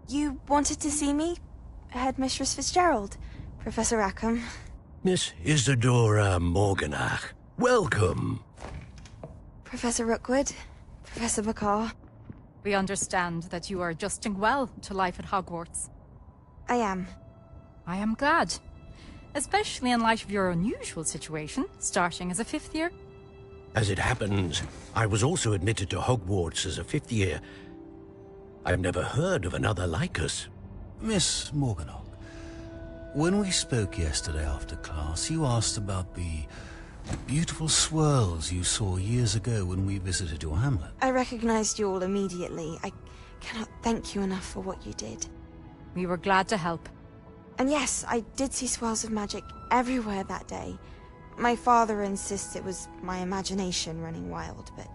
You wanted to see me? Headmistress Fitzgerald, Professor Rackham. Miss Isadora Morganach, welcome. Professor Rookwood, Professor Bakar. We understand that you are adjusting well to life at Hogwarts. I am. I am glad. Especially in light of your unusual situation, starting as a 5th year. As it happens, I was also admitted to Hogwarts as a 5th year. I've never heard of another like us. Miss Morganach, when we spoke yesterday after class, you asked about the beautiful swirls you saw years ago when we visited your hamlet. I recognized you all immediately. I cannot thank you enough for what you did. We were glad to help. And yes, I did see swirls of magic everywhere that day. My father insists it was my imagination running wild, but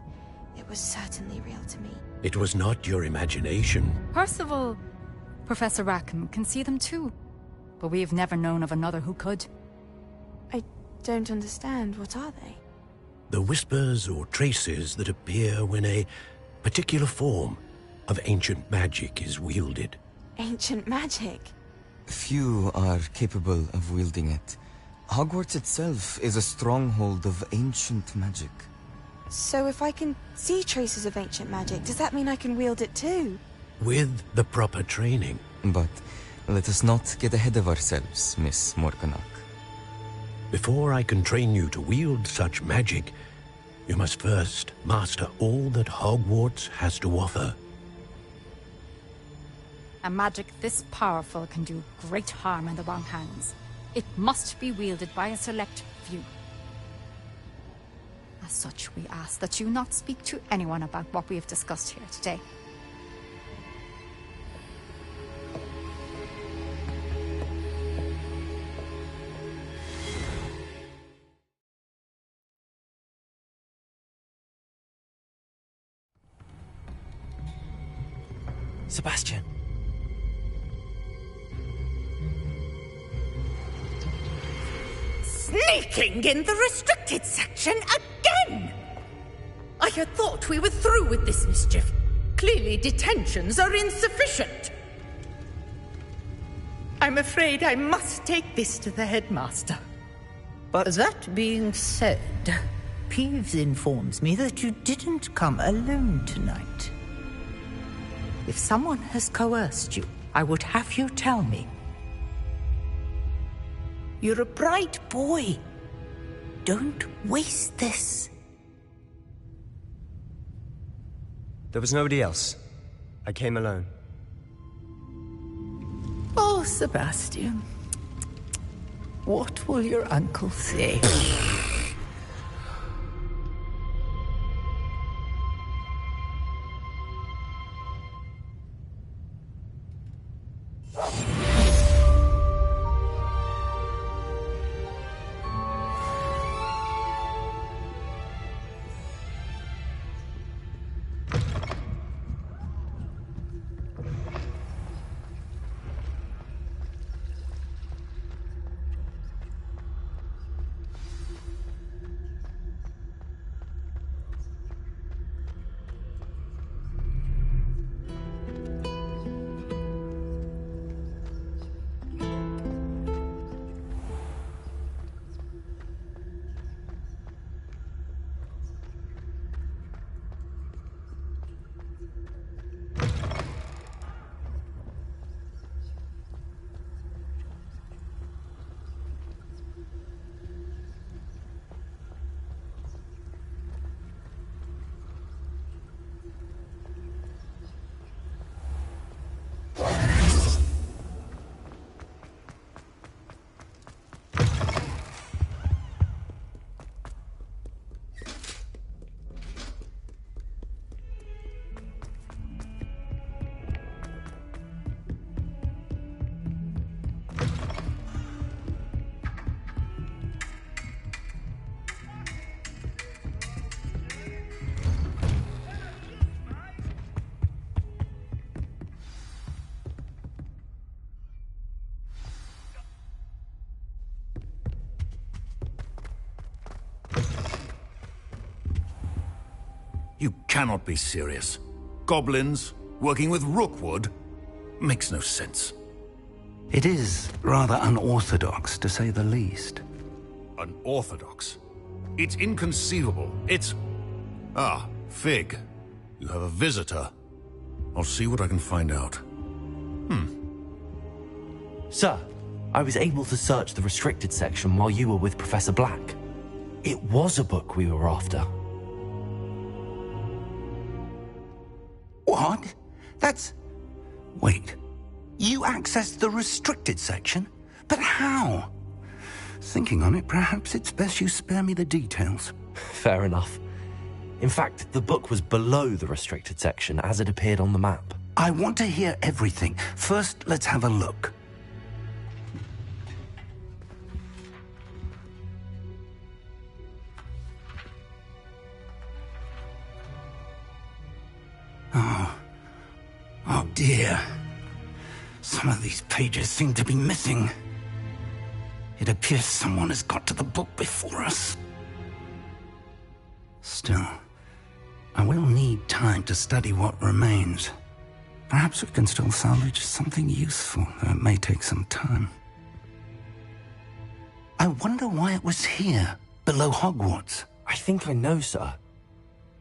it was certainly real to me. It was not your imagination. Percival, Professor Rackham can see them too. But we have never known of another who could. I don't understand. What are they? The whispers or traces that appear when a particular form of ancient magic is wielded. Ancient magic? Few are capable of wielding it. Hogwarts itself is a stronghold of ancient magic. So if I can see traces of ancient magic, does that mean I can wield it too? With the proper training. But let us not get ahead of ourselves, Miss Morganach. Before I can train you to wield such magic, you must first master all that Hogwarts has to offer. A magic this powerful can do great harm in the wrong hands. It must be wielded by a select few. As such, we ask that you not speak to anyone about what we have discussed here today. Sebastian. Sneaking in the restricted section again! I had thought we were through with this mischief. Clearly detentions are insufficient. I'm afraid I must take this to the headmaster. But That being said, Peeves informs me that you didn't come alone tonight. If someone has coerced you, I would have you tell me. You're a bright boy. Don't waste this. there was nobody else. I came alone. Oh, Sebastian. What will your uncle say? You cannot be serious. Goblins, working with Rookwood? makes no sense. It is rather unorthodox, to say the least. Unorthodox? It's inconceivable. It's... Ah, Fig. You have a visitor. I'll see what I can find out. Sir, I was able to search the restricted section while you were with Professor Black. It was a book we were after. What? That's... Wait. You accessed the restricted section? But how? Thinking on it, perhaps it's best you spare me the details. Fair enough. In fact, the book was below the restricted section as it appeared on the map. I want to hear everything. First, let's have a look. Oh dear. Some of these pages seem to be missing. It appears someone has got to the book before us. Still, I will need time to study what remains. Perhaps we can still salvage something useful, though it may take some time. I wonder why it was here, below Hogwarts. I think I know, sir.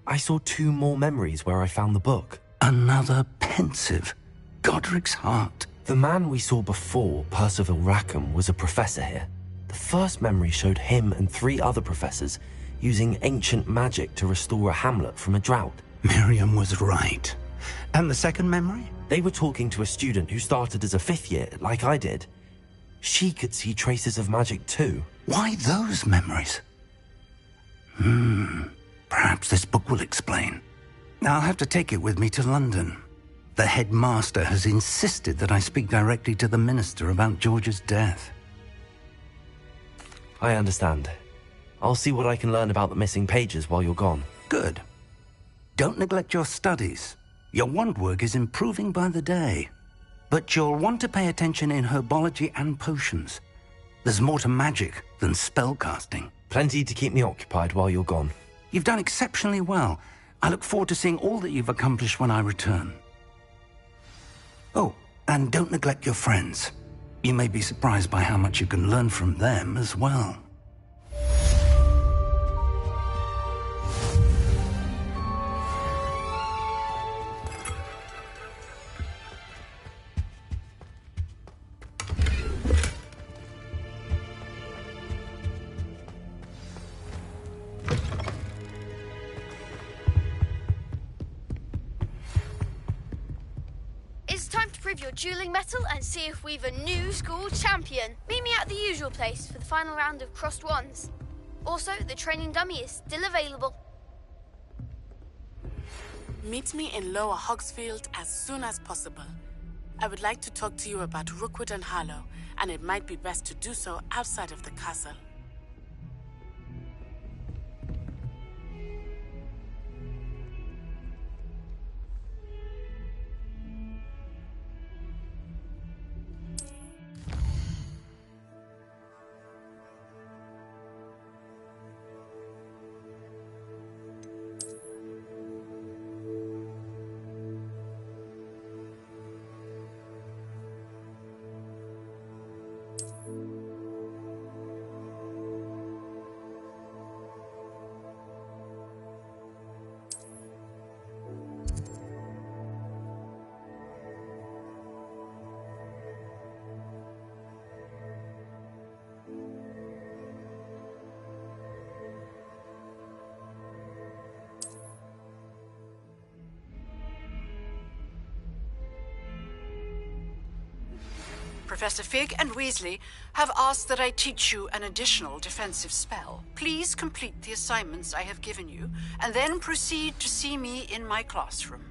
I saw 2 more memories where I found the book. Another pensive. Godric's heart. The man we saw before, Percival Rackham, was a professor here. The first memory showed him and 3 other professors using ancient magic to restore a hamlet from a drought. Miriam was right. And the second memory? They were talking to a student who started as a 5th year, like I did. She could see traces of magic too. Why those memories? Perhaps this book will explain. I'll have to take it with me to London. The headmaster has insisted that I speak directly to the minister about George's death. I understand. I'll see what I can learn about the missing pages while you're gone. Good. Don't neglect your studies. Your wand work is improving by the day. But you'll want to pay attention in herbology and potions. There's more to magic than spellcasting. Plenty to keep me occupied while you're gone. You've done exceptionally well. I look forward to seeing all that you've accomplished when I return. Oh, and don't neglect your friends. You may be surprised by how much you can learn from them as well. It's time to prove your dueling mettle and see if we've a new school champion. Meet me at the usual place for the final round of crossed wands. Also, the training dummy is still available. Meet me in Lower Hogsfield as soon as possible. I would like to talk to you about Rookwood and Harlow, and it might be best to do so outside of the castle. Professor Fig and Weasley have asked that I teach you an additional defensive spell. Please complete the assignments I have given you, and then proceed to see me in my classroom.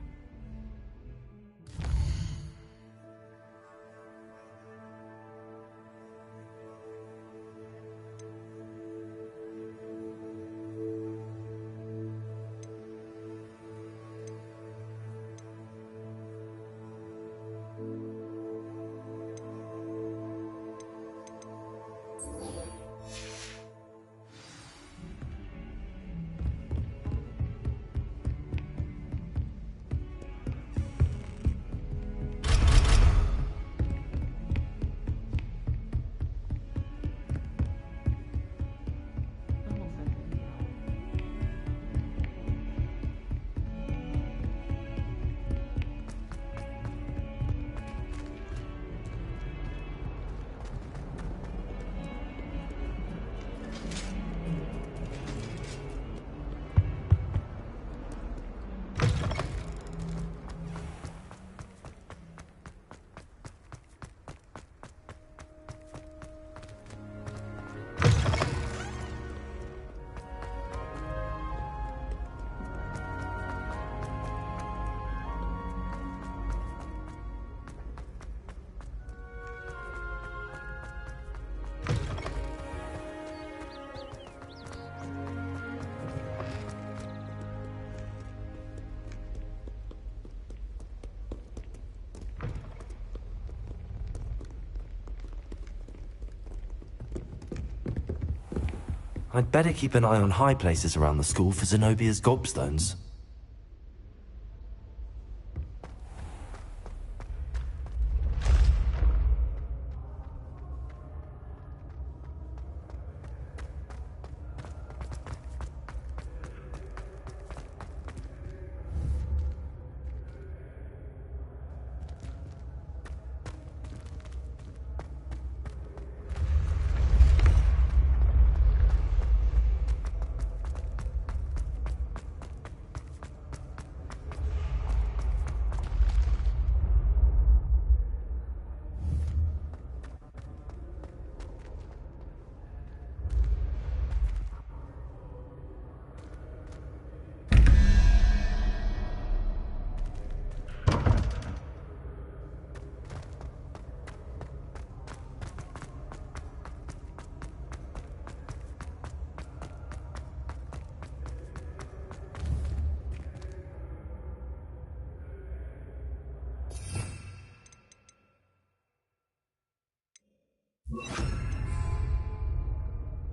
I'd better keep an eye on high places around the school for Zenobia's gobstones.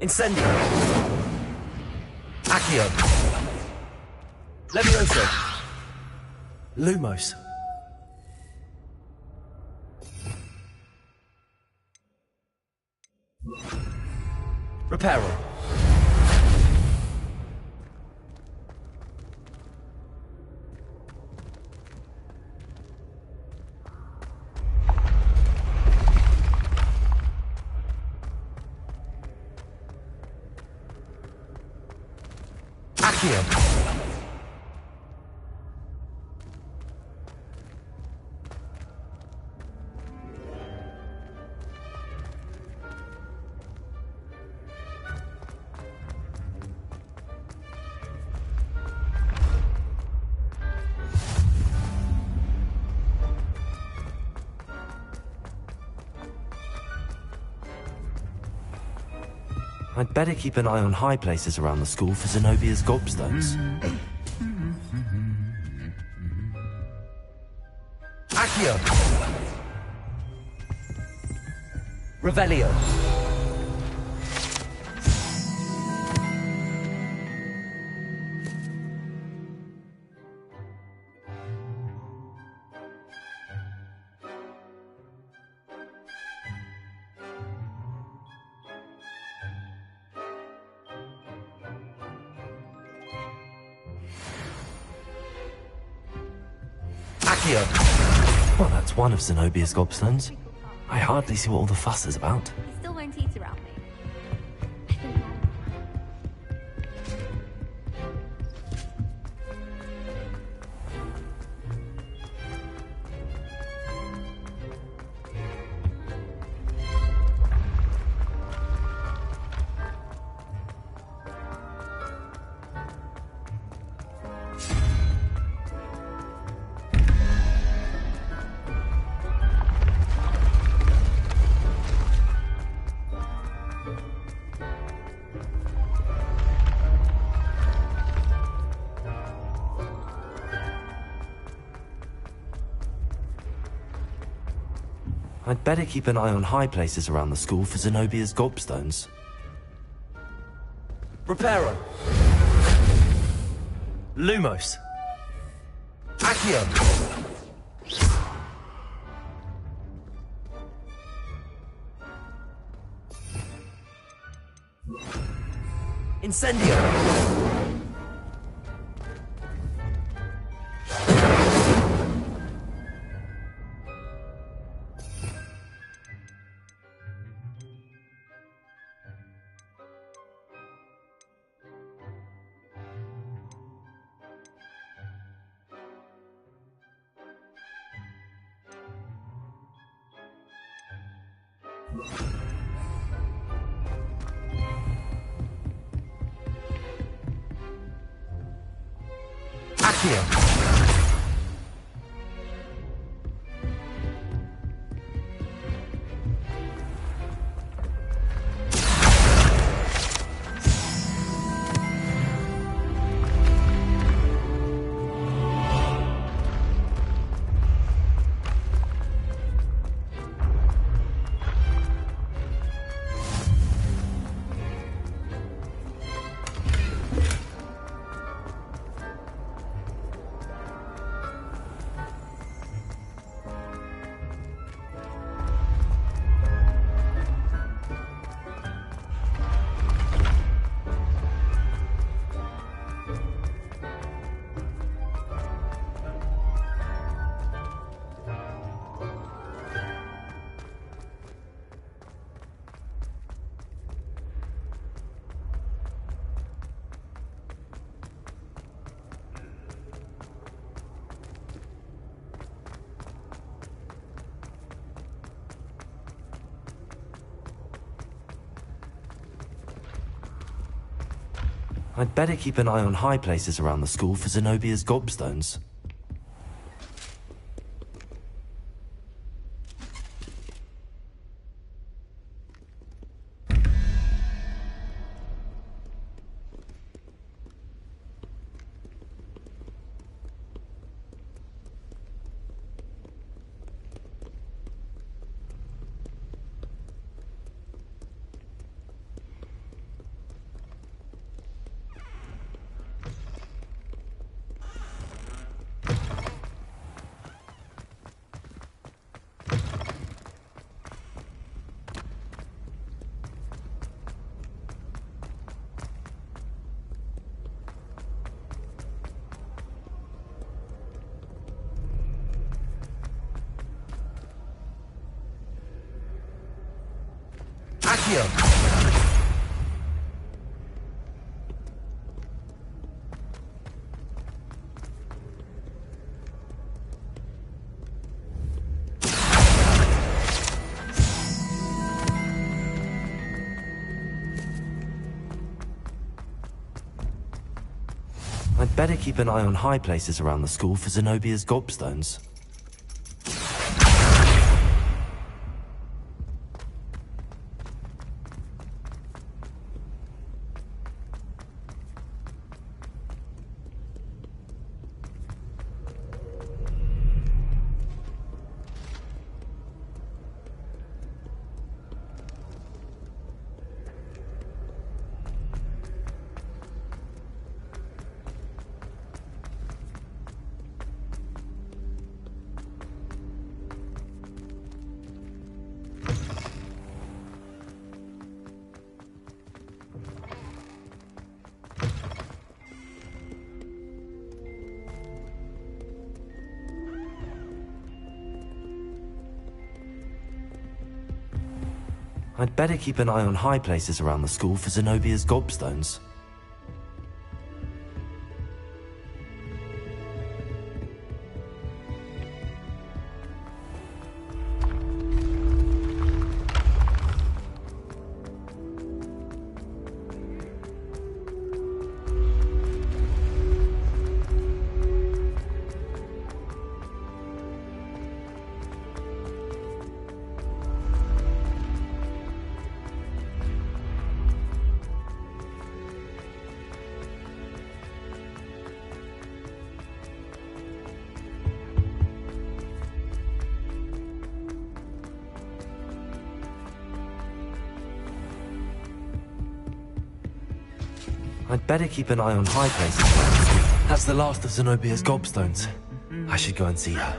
Incendio! Accio! Levioso! Lumos! Reparo! Accio! I'd better keep an eye on high places around the school for Zenobia's gobstones. Accio! Revelio! Well, that's one of Zenobia's gobstones. I hardly see what all the fuss is about. He still won't eat around me. I'd better keep an eye on high places around the school for Zenobia's gobstones. Reparo! Lumos! Accio! Incendio! Accio! I'd better keep an eye on high places around the school for Zenobia's gobstones. I'd better keep an eye on high places around the school for Zenobia's gobstones. I'd better keep an eye on high places around the school for Zenobia's gobstones. I'd better keep an eye on high places. That's the last of Zenobia's gobstones. I should go and see her.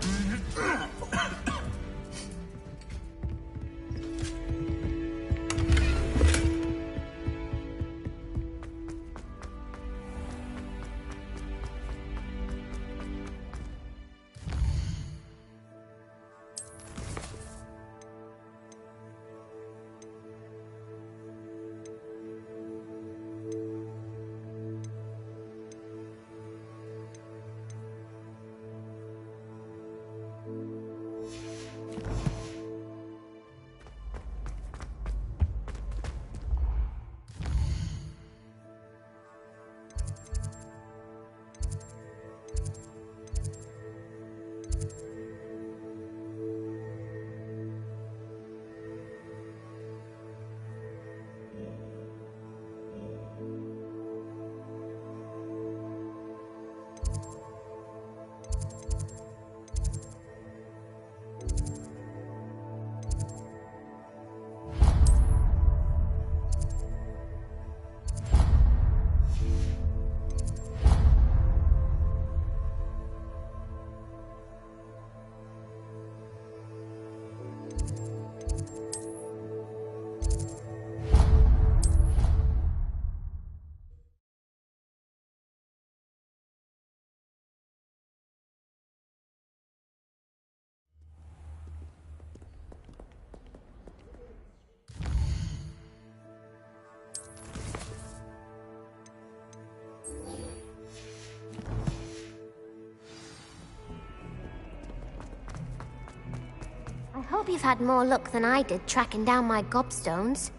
I hope you've had more luck than I did tracking down my gobstones.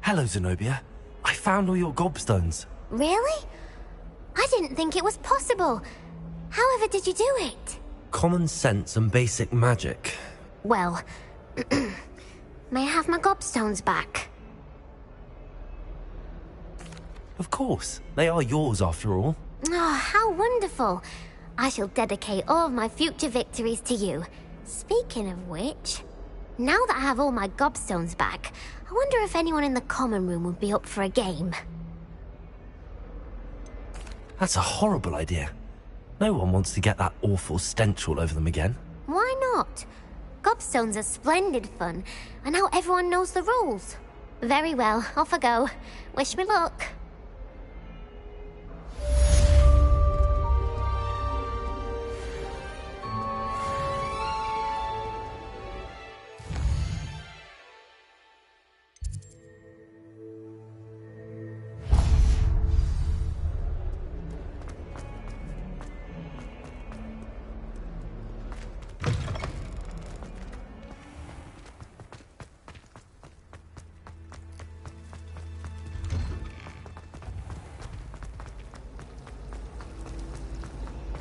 Hello, Zenobia. I found all your gobstones. Really? didn't think it was possible. However did you do it? Common sense and basic magic. Well, may I have my gobstones back? Of course. They are yours after all. Oh, how wonderful. I shall dedicate all of my future victories to you. Speaking of which, now that I have all my gobstones back, I wonder if anyone in the common room would be up for a game. That's a horrible idea. No one wants to get that awful stench all over them again. Why not? Gobstones are splendid fun, and now everyone knows the rules. Very well, off I go. Wish me luck.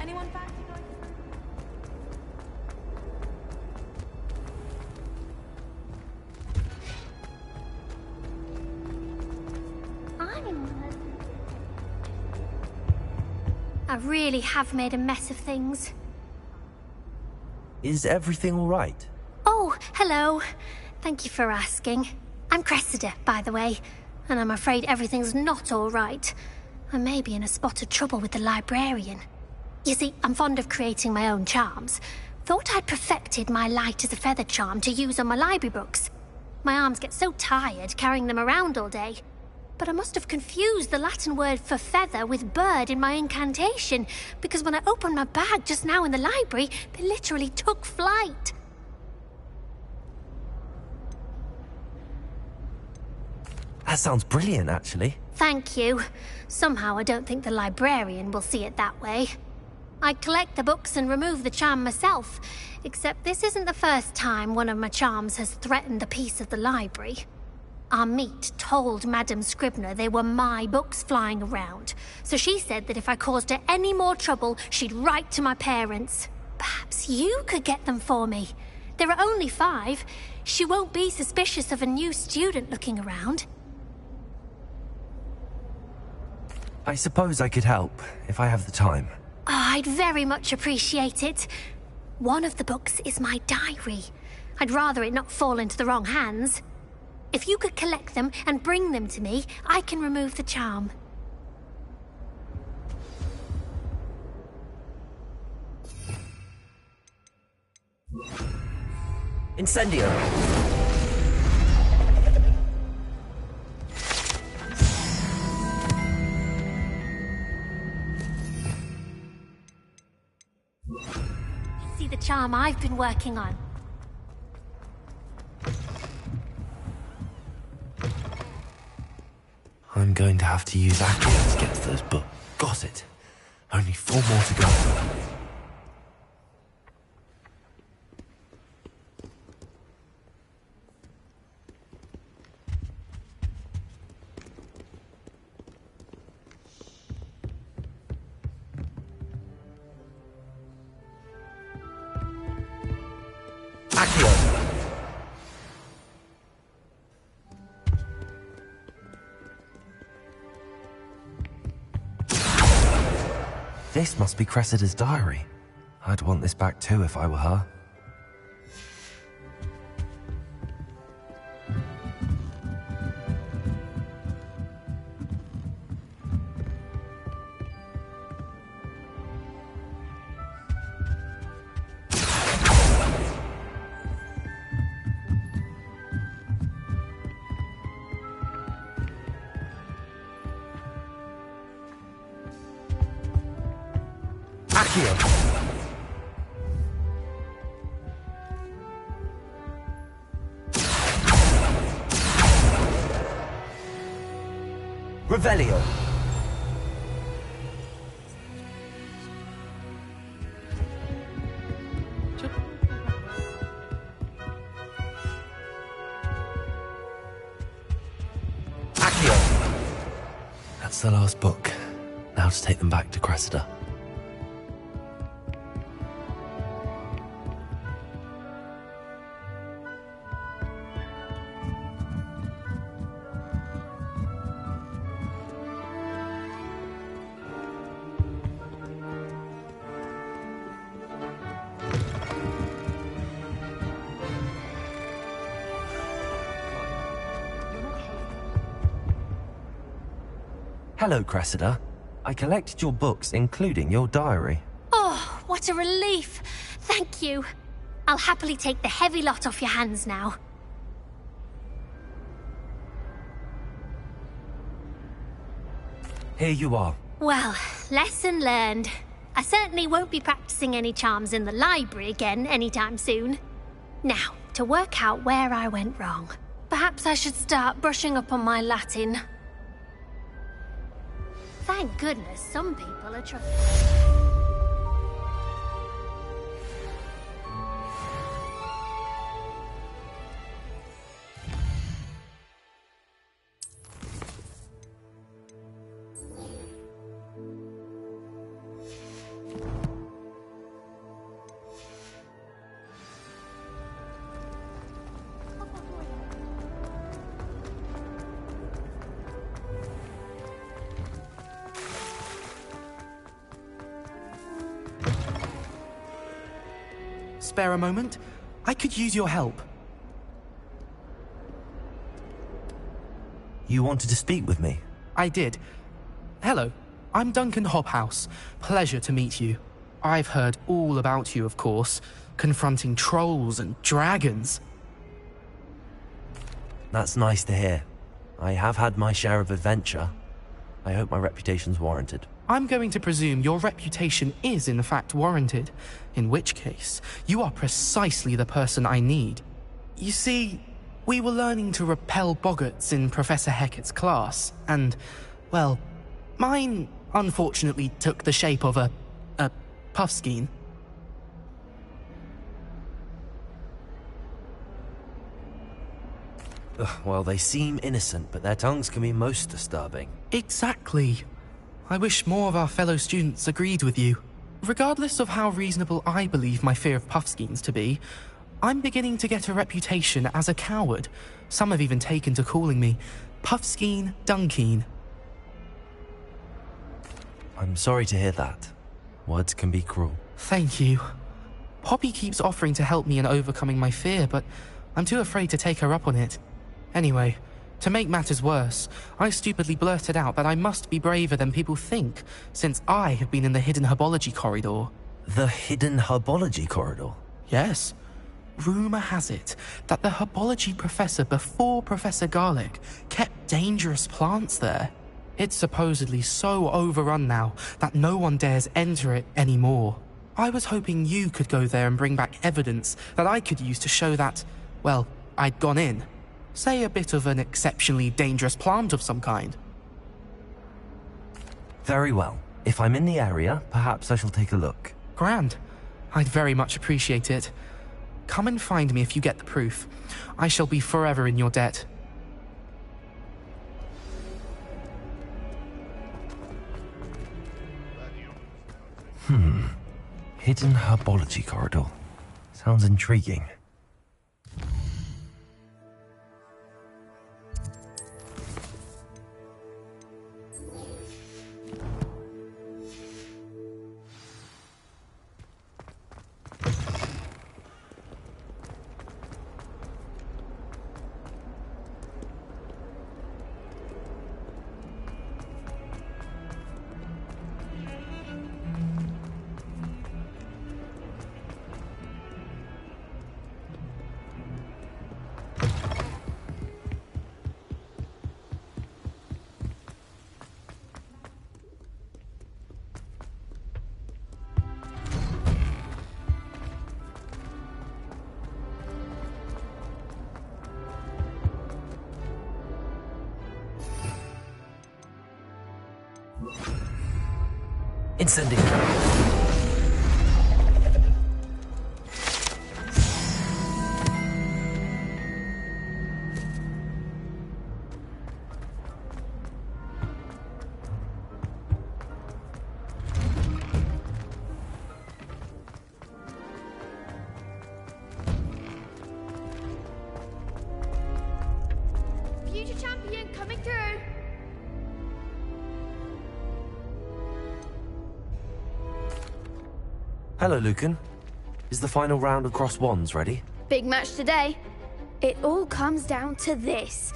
Anyone fancy going? I really have made a mess of things. Is everything all right? Oh, hello. Thank you for asking. I'm Cressida, by the way, and I'm afraid everything's not all right. I may be in a spot of trouble with the librarian. You see, I'm fond of creating my own charms. Thought I'd perfected my light as a feather charm to use on my library books. My arms get so tired carrying them around all day. But I must have confused the Latin word for feather with bird in my incantation, because when I opened my bag just now in the library, they literally took flight. That sounds brilliant, actually. Thank you. Somehow I don't think the librarian will see it that way. I collect the books and remove the charm myself, except this isn't the first time one of my charms has threatened the peace of the library. Our meet told Madame Scribner they were my books flying around, so she said that if I caused her any more trouble, she'd write to my parents. Perhaps you could get them for me. There are only 5. She won't be suspicious of a new student looking around. I suppose I could help, if I have the time. Oh, I'd very much appreciate it. One of the books is my diary. I'd rather it not fall into the wrong hands. If you could collect them and bring them to me, I can remove the charm. Incendio! See the charm I've been working on. I'm going to have to use Accio to get to those books. Got it. Only 4 more to go. Accio! This must be Cressida's diary. I'd want this back too if I were her. Revelio. Accio. That's the last book. Now to take them back to Cressida. Hello, Cressida. I collected your books, including your diary. Oh, what a relief. Thank you. I'll happily take the heavy lot off your hands now. Here you are. Well, lesson learned. I certainly won't be practicing any charms in the library again anytime soon. Now, to work out where I went wrong. Perhaps I should start brushing up on my Latin. Thank goodness some people are trying. Spare a moment? I could use your help. You wanted to speak with me? I did. Hello, I'm Duncan Hobhouse. Pleasure to meet you. I've heard all about you, of course, confronting trolls and dragons. That's nice to hear. I have had my share of adventure. I hope my reputation's warranted. I'm going to presume your reputation is in fact warranted, in which case, you are precisely the person I need. You see, we were learning to repel boggarts in Professor Hecat's class, and, well, mine unfortunately took the shape of a puffskein. Well, they seem innocent, but their tongues can be most disturbing. Exactly. I wish more of our fellow students agreed with you. Regardless of how reasonable I believe my fear of puffskeins to be, I'm beginning to get a reputation as a coward. Some have even taken to calling me Puffskeen Dunkeen. I'm sorry to hear that. Words can be cruel. Thank you. Poppy keeps offering to help me in overcoming my fear, but I'm too afraid to take her up on it. Anyway, to make matters worse, I stupidly blurted out that I must be braver than people think, since I have been in the hidden herbology corridor. The hidden herbology corridor? Yes. Rumour has it that the herbology professor before Professor Garlic kept dangerous plants there. It's supposedly so overrun now that no one dares enter it anymore. I was hoping you could go there and bring back evidence that I could use to show that, well, I'd gone in. Say a bit of an exceptionally dangerous plant of some kind. Very well. If I'm in the area, perhaps I shall take a look. Grand. I'd very much appreciate it. Come and find me if you get the proof. I shall be forever in your debt. Hidden herbology corridor. Sounds intriguing. Incendiary. champion coming through. Hello, Lucan. Is the final round of Cross Wands ready? Big match today. It all comes down to this.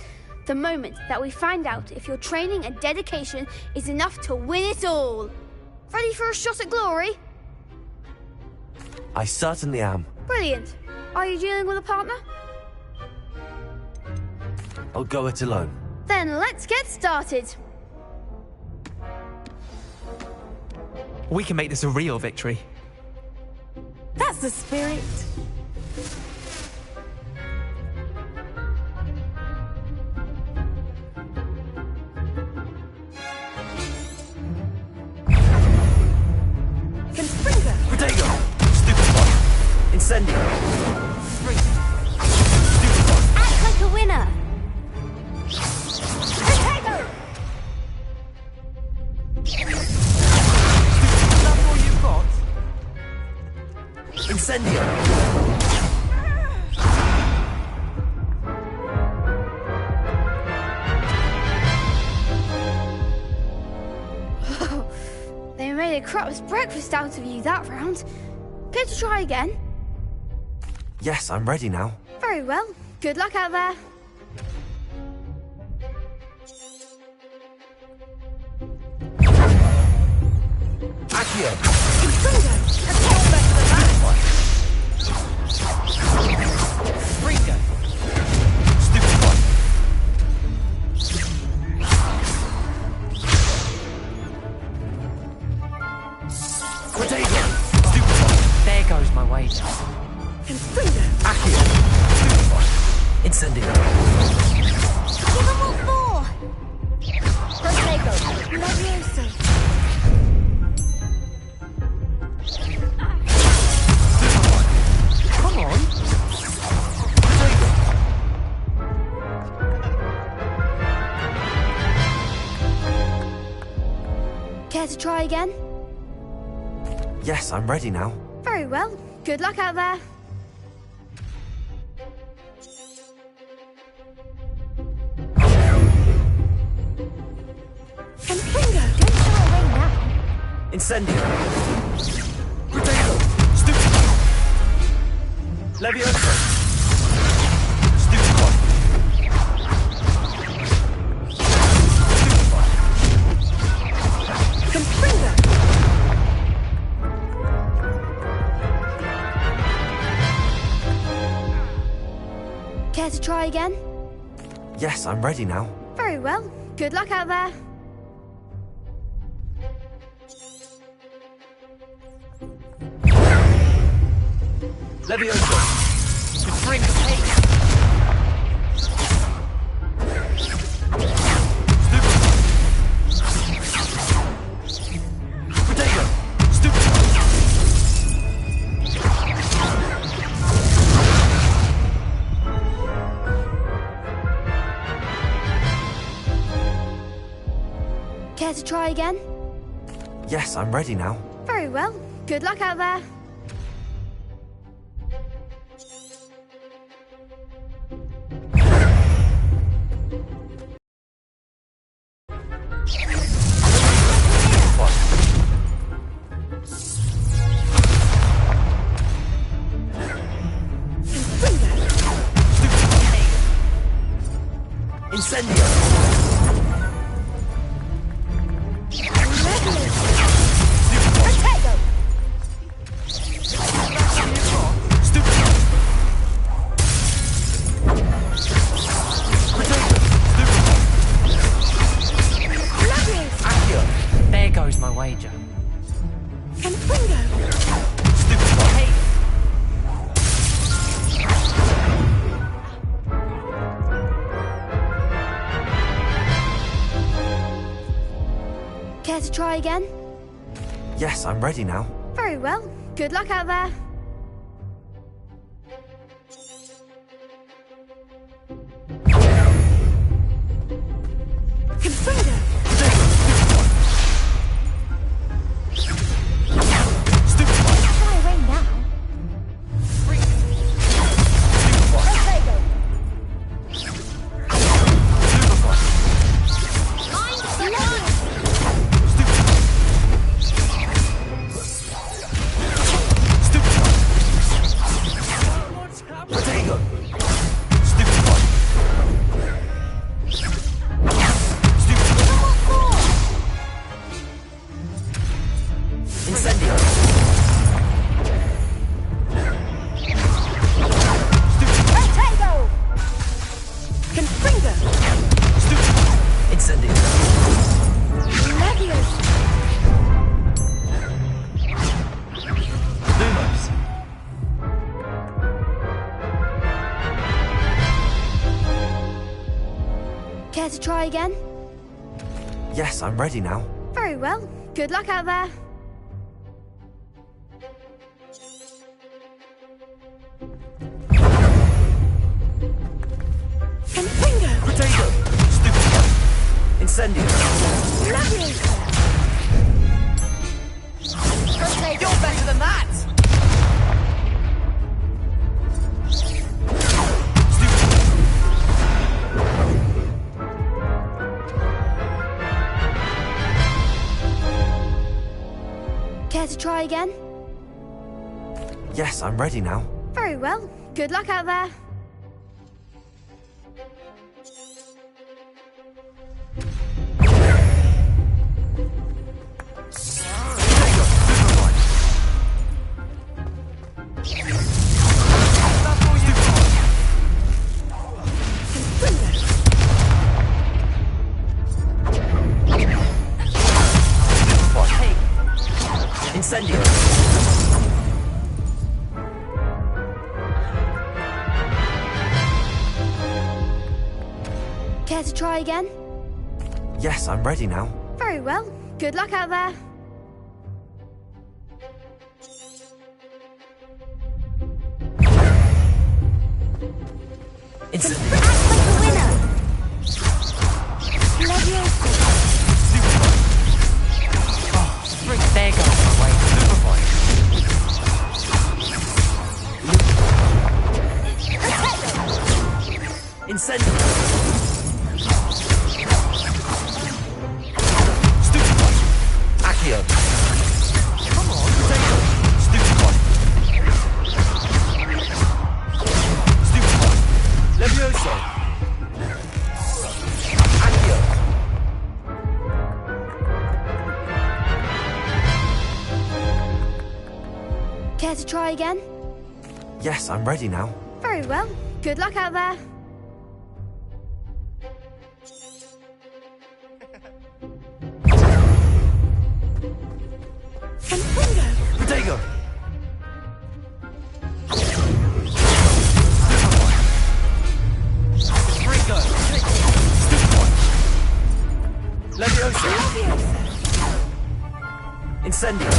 The moment that we find out if your training and dedication is enough to win it all. Ready for a shot at glory? I certainly am. Brilliant. Are you dealing with a partner? I'll go it alone. Then let's get started. We can make this a real victory. That's the spirit. Confringo. Protego! Stupefy! Incendio! Act like a winner. Protego! That's all you've got? Incendio! They made a crap's breakfast out of you that round. Care to try again? Yes, I'm ready now. Very well. Good luck out there. Accio! Confringo. A tail back to the back. Ringo! Stupefy! Protego! Stupefy! There goes my wager. Confringo. Accio! Stupefy! Incendio! Give them all four. Protego. Levioso. Come on. Care to try again? Yes, I'm ready now. Very well. Good luck out there. Confringo. Don't throw away now. Incendio! Protego! Stupefy! Levioso! Stupefy! Confringo. Care to try again? Yes, I'm ready now. Very well. Good luck out there. Levioso! Confringo! Protego! Stupefy! Care to try again? Yes, I'm ready now. Very well. Good luck out there. Incendio! Protego. Accio. There goes my wager. Confringo. Hey. Care to try again? Yes, I'm ready now. Very well. Good luck out there. Confringo. Fly away now. Protego. Protego! Stupefy! Incendio! Protego! Confringo! Incendio! Leviosa! Lumos! Care to try again? Yes, I'm ready now. Very well. Good luck out there. Confringo! Protego! Stupefy! Incendio! Leviosa! Protego! You're better than that! Care to try again? Yes, I'm ready now. Very well. Good luck out there. Incendio! Care to try again? Yes, I'm ready now. Very well. Good luck out there. Incendio! Act like a winner! Leviosa! There goes my way. Incendio! Stupefy! Accio! Come on, Protego! Stupefy! Stupefy! Levioso! Accio! Care to try again? Yes, I'm ready now. Very well. Good luck out there. Confringo! Protego! Stupefy! Stupefy! Levioso! Leviosa! Incendio!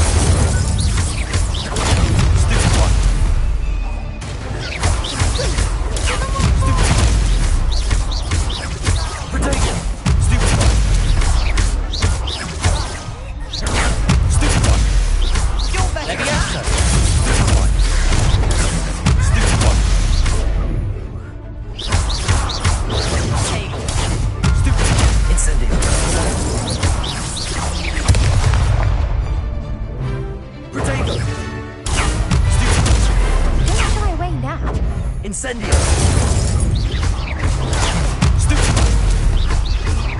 Incendio!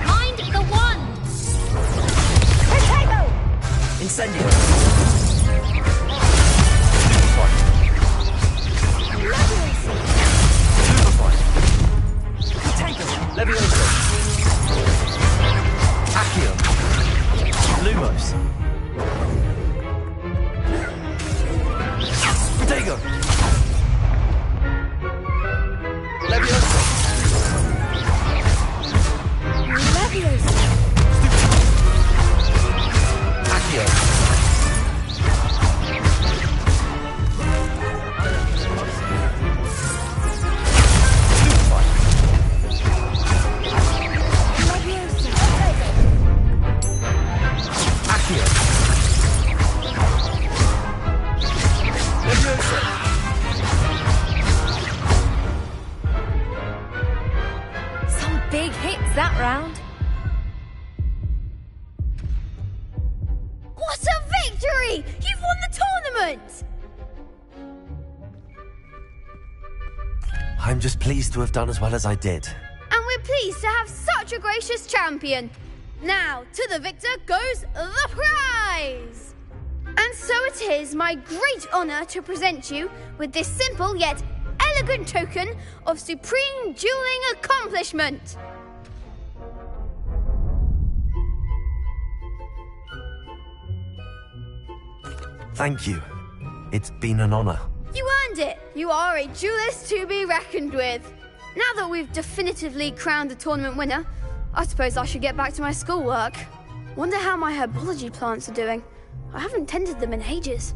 Mind the wands! Protego! Incendio! Leviosa! Protego! Levioso! Accio! Lumos! Protego! Levioso! Leviosa! Accio! Leviosa! Accio! Levioso! Some big hits that round. What a victory! You've won the tournament! I'm just pleased to have done as well as I did. And we're pleased to have such a gracious champion. Now, to the victor goes the prize! And so it is my great honour to present you with this simple yet elegant token of supreme dueling accomplishment. Thank you. It's been an honor. You earned it. You are a duelist to be reckoned with. Now that we've definitively crowned the tournament winner, I suppose I should get back to my schoolwork. Wonder how my herbology plants are doing. I haven't tended them in ages.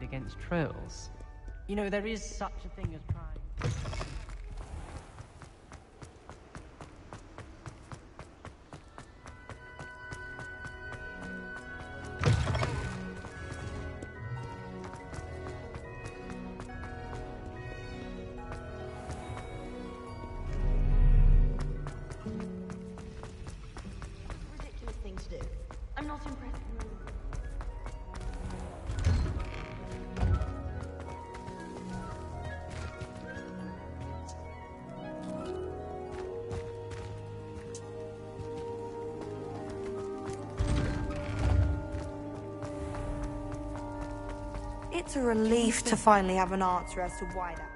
Against trolls. You know, there is such a thing as pride. Ridiculous thing to do. I'm not impressed. It's a relief to finally have an answer as to why that.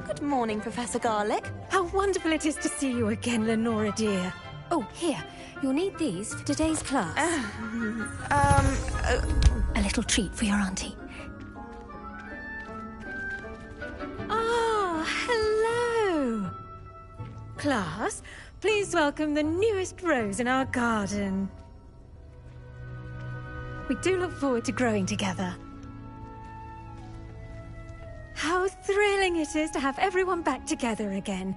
Good morning, Professor Garlic. How wonderful it is to see you again, Lenora dear. Oh, here. You'll need these for today's class. A little treat for your auntie. Oh, hello. Class, please welcome the newest rose in our garden. We do look forward to growing together. How thrilling it is to have everyone back together again.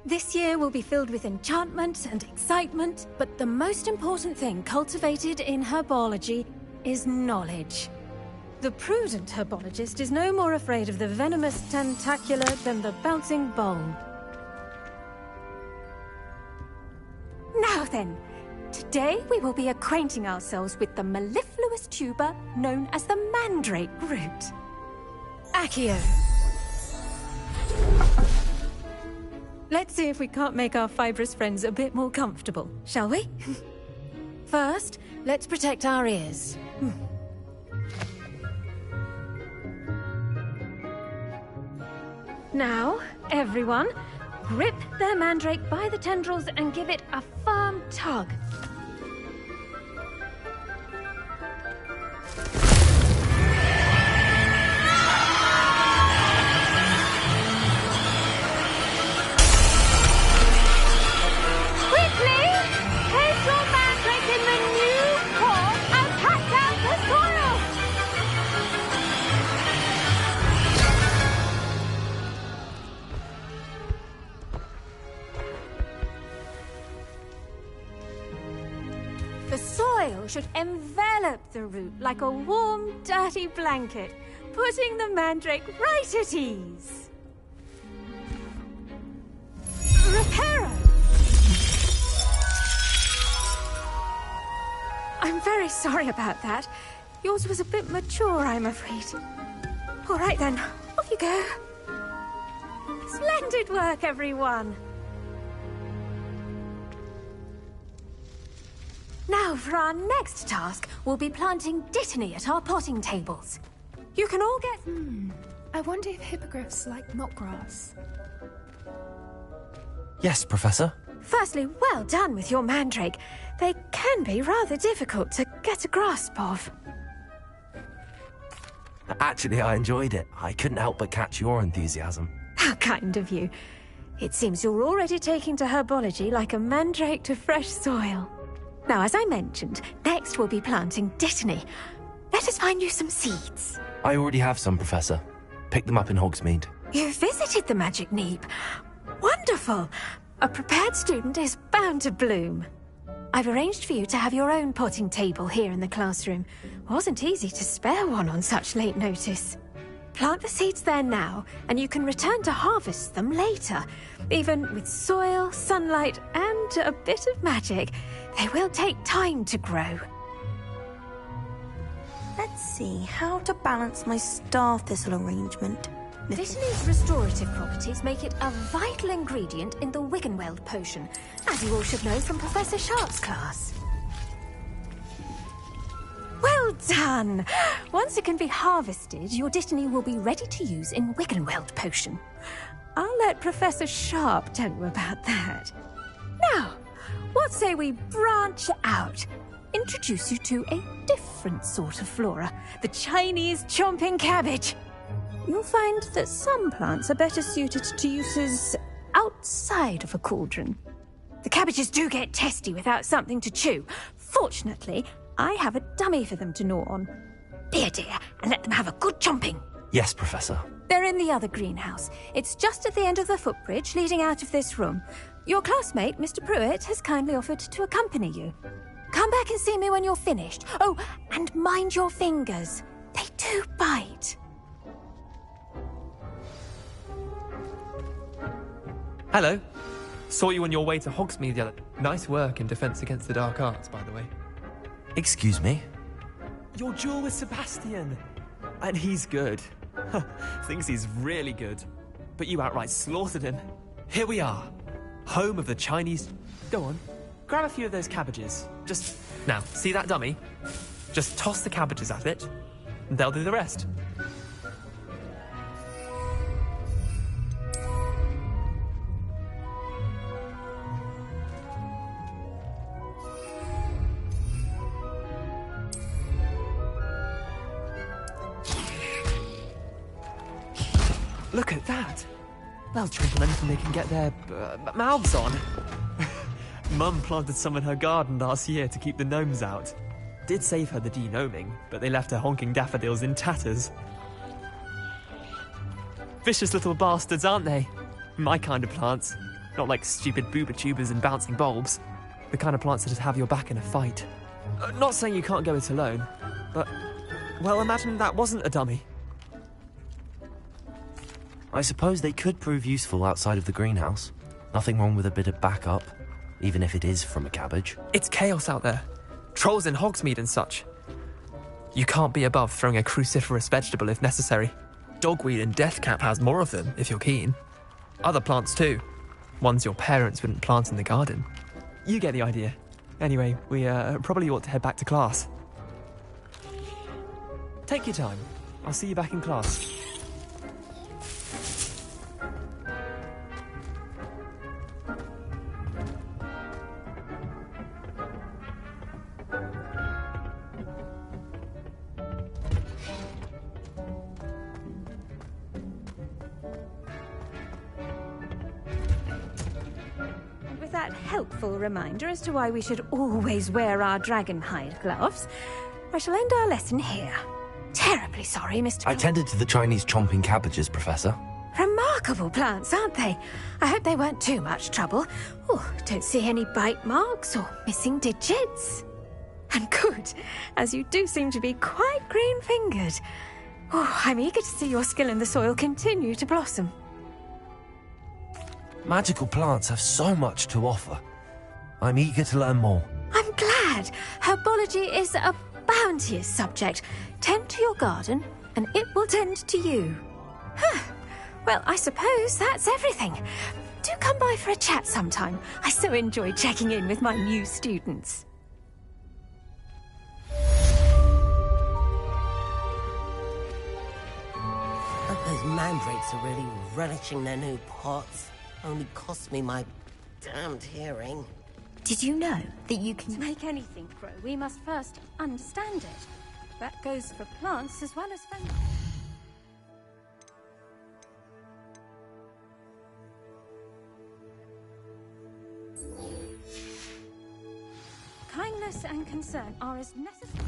This year will be filled with enchantment and excitement, but the most important thing cultivated in herbology is knowledge. The prudent herbologist is no more afraid of the venomous tentacular than the bouncing bulb. Now then, today we will be acquainting ourselves with the mellifluous tuber known as the mandrake root. Accio. Let's see if we can't make our fibrous friends a bit more comfortable, shall we? First, let's protect our ears. Now, everyone, grip their mandrake by the tendrils and give it a firm tug. The soil should envelop the root like a warm, dirty blanket, putting the mandrake right at ease. Reparo! I'm very sorry about that. Yours was a bit mature, I'm afraid. All right then, off you go. Splendid work, everyone. Now, for our next task, we'll be planting dittany at our potting tables. You can all get... I wonder if hippogriffs like knotgrass. Yes, Professor. Firstly, well done with your mandrake. They can be rather difficult to get a grasp of. Actually, I enjoyed it. I couldn't help but catch your enthusiasm. How kind of you. It seems you're already taking to herbology like a mandrake to fresh soil. Now, as I mentioned, next we'll be planting dittany. Let us find you some seeds. I already have some, Professor. Picked them up in Hogsmeade. You visited the Magic Neep. Wonderful. A prepared student is bound to bloom. I've arranged for you to have your own potting table here in the classroom. Wasn't easy to spare one on such late notice. Plant the seeds there now, and you can return to harvest them later. Even with soil, sunlight, and a bit of magic, they will take time to grow. Let's see how to balance my star thistle arrangement. Dittany's restorative properties make it a vital ingredient in the Wiggenweld potion, as you all should know from Professor Sharp's class. Well done! Once it can be harvested, your dittany will be ready to use in Wiggenweld potion. I'll let Professor Sharp tell you about that. Now, what say we branch out? Introduce you to a different sort of flora, the Chinese chomping cabbage. You'll find that some plants are better suited to uses outside of a cauldron. The cabbages do get testy without something to chew. Fortunately, I have a dummy for them to gnaw on. Be a dear and let them have a good chomping. Yes, Professor. They're in the other greenhouse. It's just at the end of the footbridge leading out of this room. Your classmate, Mr. Pruitt, has kindly offered to accompany you. Come back and see me when you're finished. Oh, and mind your fingers. They do bite. Hello. Saw you on your way to Hogsmeade the other... Nice work in Defense Against the Dark Arts, by the way. Excuse me? Your duel with Sebastian. And he's good. Thinks he's really good. But you outright slaughtered him. Here we are. Home of the Chinese... Go on. Grab a few of those cabbages. Just... Now, see that dummy? Just toss the cabbages at it, and they'll do the rest. Look at that! They'll chomp on anything they can get their mouths on. Mum planted some in her garden last year to keep the gnomes out. Did save her the de-gnoming, but they left her honking daffodils in tatters. Vicious little bastards, aren't they? My kind of plants. Not like stupid booba tubers and bouncing bulbs. The kind of plants that just have your back in a fight. Not saying you can't go it alone, but... Well, imagine that wasn't a dummy. I suppose they could prove useful outside of the greenhouse. Nothing wrong with a bit of backup, even if it is from a cabbage. It's chaos out there. Trolls in Hogsmeade and such. You can't be above throwing a cruciferous vegetable if necessary. Dogweed and deathcap has more of them, if you're keen. Other plants too. Ones your parents wouldn't plant in the garden. You get the idea. Anyway, we probably ought to head back to class. Take your time. I'll see you back in class. Helpful reminder as to why we should always wear our dragon hide gloves, I shall end our lesson here. Terribly sorry, Mr. I tended to the Chinese chomping cabbages, Professor. Remarkable plants, aren't they? I hope they weren't too much trouble. Oh, don't see any bite marks or missing digits. And good, as you do seem to be quite green-fingered. Oh, I'm eager to see your skill in the soil continue to blossom. Magical plants have so much to offer. I'm eager to learn more. I'm glad. Herbology is a bounteous subject. Tend to your garden, and it will tend to you. Huh. Well, I suppose that's everything. Do come by for a chat sometime. I so enjoy checking in with my new students. Those mandrakes are really relishing their new pots. Only cost me my damned hearing. Did you know that you can make anything grow? We must first understand it. That goes for plants as well as fungi. Kindness and concern are as necessary.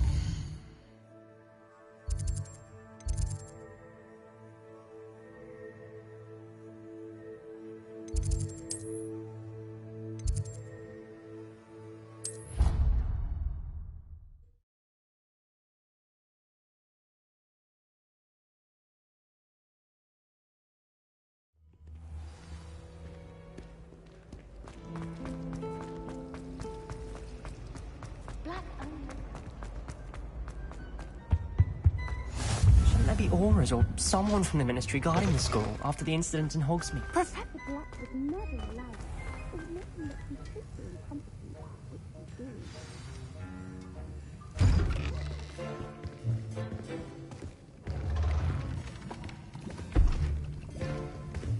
Shouldn't there be auras or someone from the Ministry guarding the school after the incident in Hogsmeade? Professor Black would never allow it. There's nothing that completely encompasses what we do.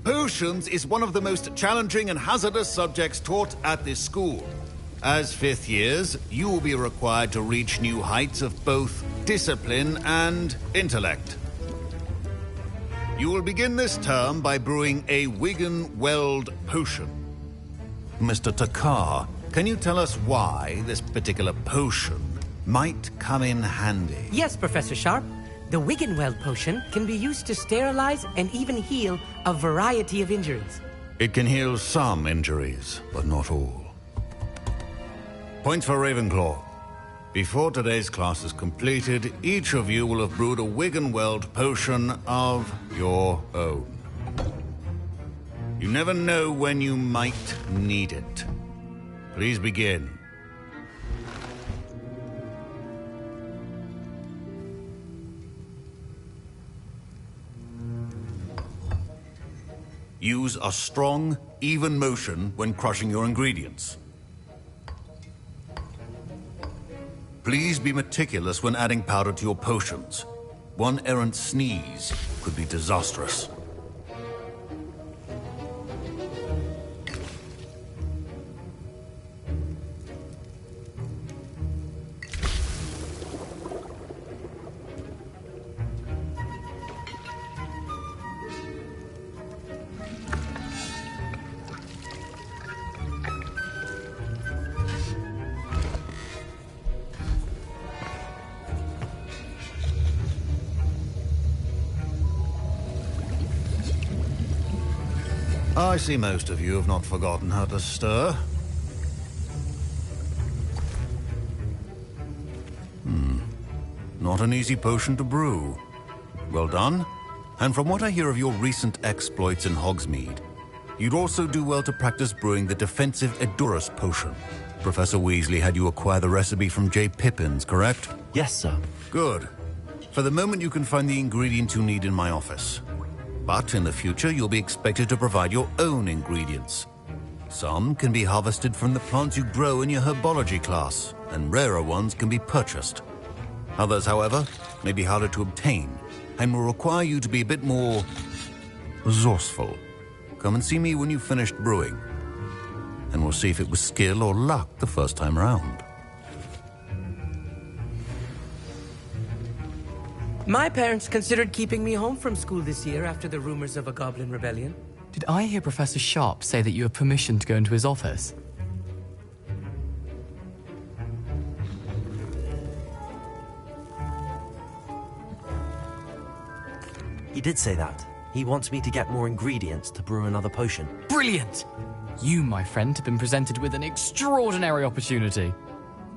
Potions is one of the most challenging and hazardous subjects taught at this school. As fifth years, you will be required to reach new heights of both discipline and intellect. You will begin this term by brewing a Wigan-Weld potion. Mr. Takar, can you tell us why this particular potion might come in handy? Yes, Professor Sharp. The Wigan-Weld potion can be used to sterilize and even heal a variety of injuries. It can heal some injuries, but not all. Points for Ravenclaw. Before today's class is completed, each of you will have brewed a Wigan-Weld potion of your own. You never know when you might need it. Please begin. Use a strong, even motion when crushing your ingredients. Please be meticulous when adding powder to your potions. One errant sneeze could be disastrous. I see most of you have not forgotten how to stir. Not an easy potion to brew. Well done. And from what I hear of your recent exploits in Hogsmeade, you'd also do well to practice brewing the defensive Edurus potion. Professor Weasley had you acquire the recipe from J. Pippins, correct? Yes, sir. Good. For the moment, you can find the ingredients you need in my office. But in the future, you'll be expected to provide your own ingredients. Some can be harvested from the plants you grow in your herbology class, and rarer ones can be purchased. Others, however, may be harder to obtain, and will require you to be a bit more resourceful. Come and see me when you've finished brewing, and we'll see if it was skill or luck the first time round. My parents considered keeping me home from school this year after the rumors of a goblin rebellion. Did I hear Professor Sharp say that you have permission to go into his office? He did say that. He wants me to get more ingredients to brew another potion. Brilliant! You, my friend, have been presented with an extraordinary opportunity.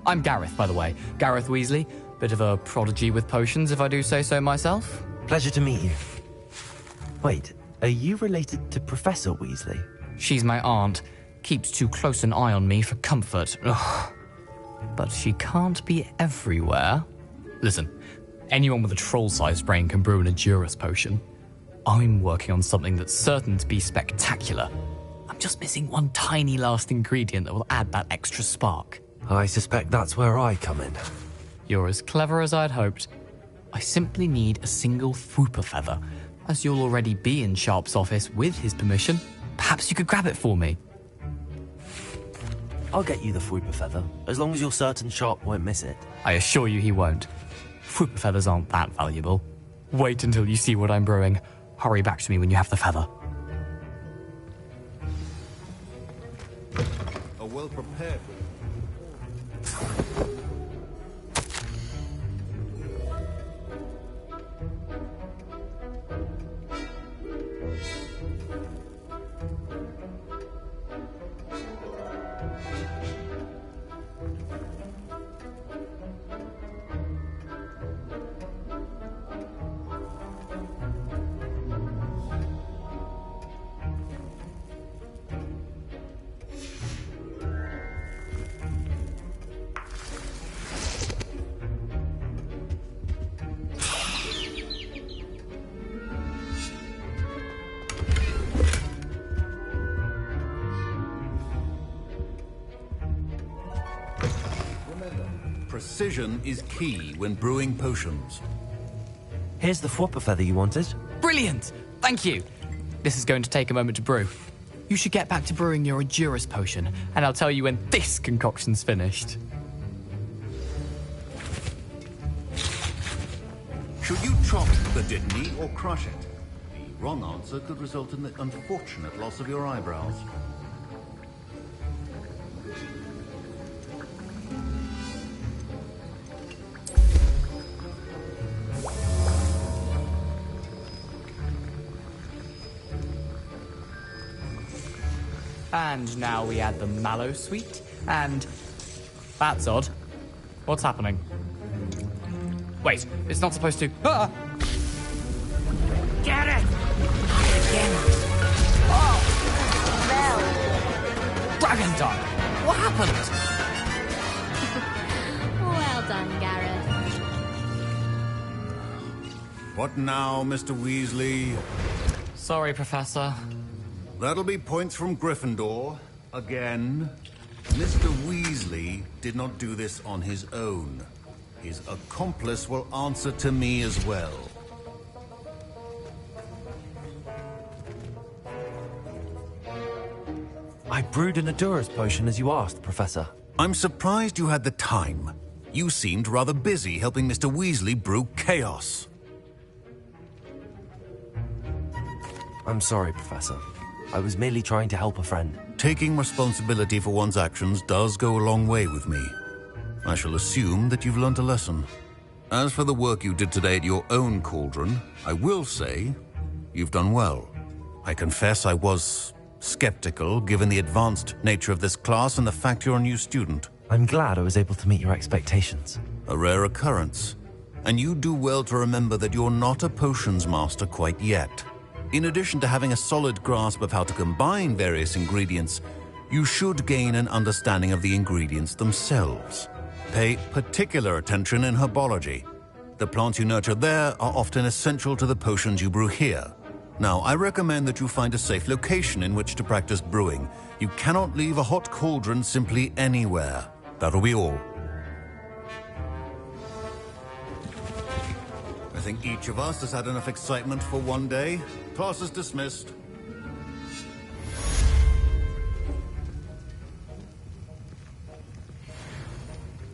I'm Gareth, by the way. Gareth Weasley. Bit of a prodigy with potions, if I do say so myself. Pleasure to meet you. Wait, are you related to Professor Weasley? She's my aunt. Keeps too close an eye on me for comfort. Ugh. But she can't be everywhere. Listen, anyone with a troll-sized brain can brew an Edurus potion. I'm working on something that's certain to be spectacular. I'm just missing one tiny last ingredient that will add that extra spark. I suspect that's where I come in. You're as clever as I'd hoped. I simply need a single Fwooper feather. As you'll already be in Sharp's office with his permission, perhaps you could grab it for me. I'll get you the Fwooper feather, as long as you're certain Sharp won't miss it. I assure you he won't. Fwooper feathers aren't that valuable. Wait until you see what I'm brewing. Hurry back to me when you have the feather. Are well prepared. Precision is key when brewing potions. Here's the Fwooper feather you wanted. Brilliant! Thank you! This is going to take a moment to brew. You should get back to brewing your Edurus potion, and I'll tell you when this concoction's finished. Should you chop the Dittany or crush it? The wrong answer could result in the unfortunate loss of your eyebrows. And now we add the mallow sweet, and... That's odd. What's happening? Wait, it's not supposed to... Ah! Get it! Oh! Dragon Dog! What happened? Well done, Gareth. What now, Mr. Weasley? Sorry, Professor. That'll be points from Gryffindor. Again. Mr. Weasley did not do this on his own. His accomplice will answer to me as well. I brewed an Edurus potion as you asked, Professor. I'm surprised you had the time. You seemed rather busy helping Mr. Weasley brew chaos. I'm sorry, Professor. I was merely trying to help a friend. Taking responsibility for one's actions does go a long way with me. I shall assume that you've learnt a lesson. As for the work you did today at your own cauldron, I will say you've done well. I confess I was skeptical, given the advanced nature of this class and the fact you're a new student. I'm glad I was able to meet your expectations. A rare occurrence. And you do well to remember that you're not a potions master quite yet. In addition to having a solid grasp of how to combine various ingredients, you should gain an understanding of the ingredients themselves. Pay particular attention in herbology. The plants you nurture there are often essential to the potions you brew here. Now, I recommend that you find a safe location in which to practice brewing. You cannot leave a hot cauldron simply anywhere. That'll be all. I think each of us has had enough excitement for one day. Class is dismissed.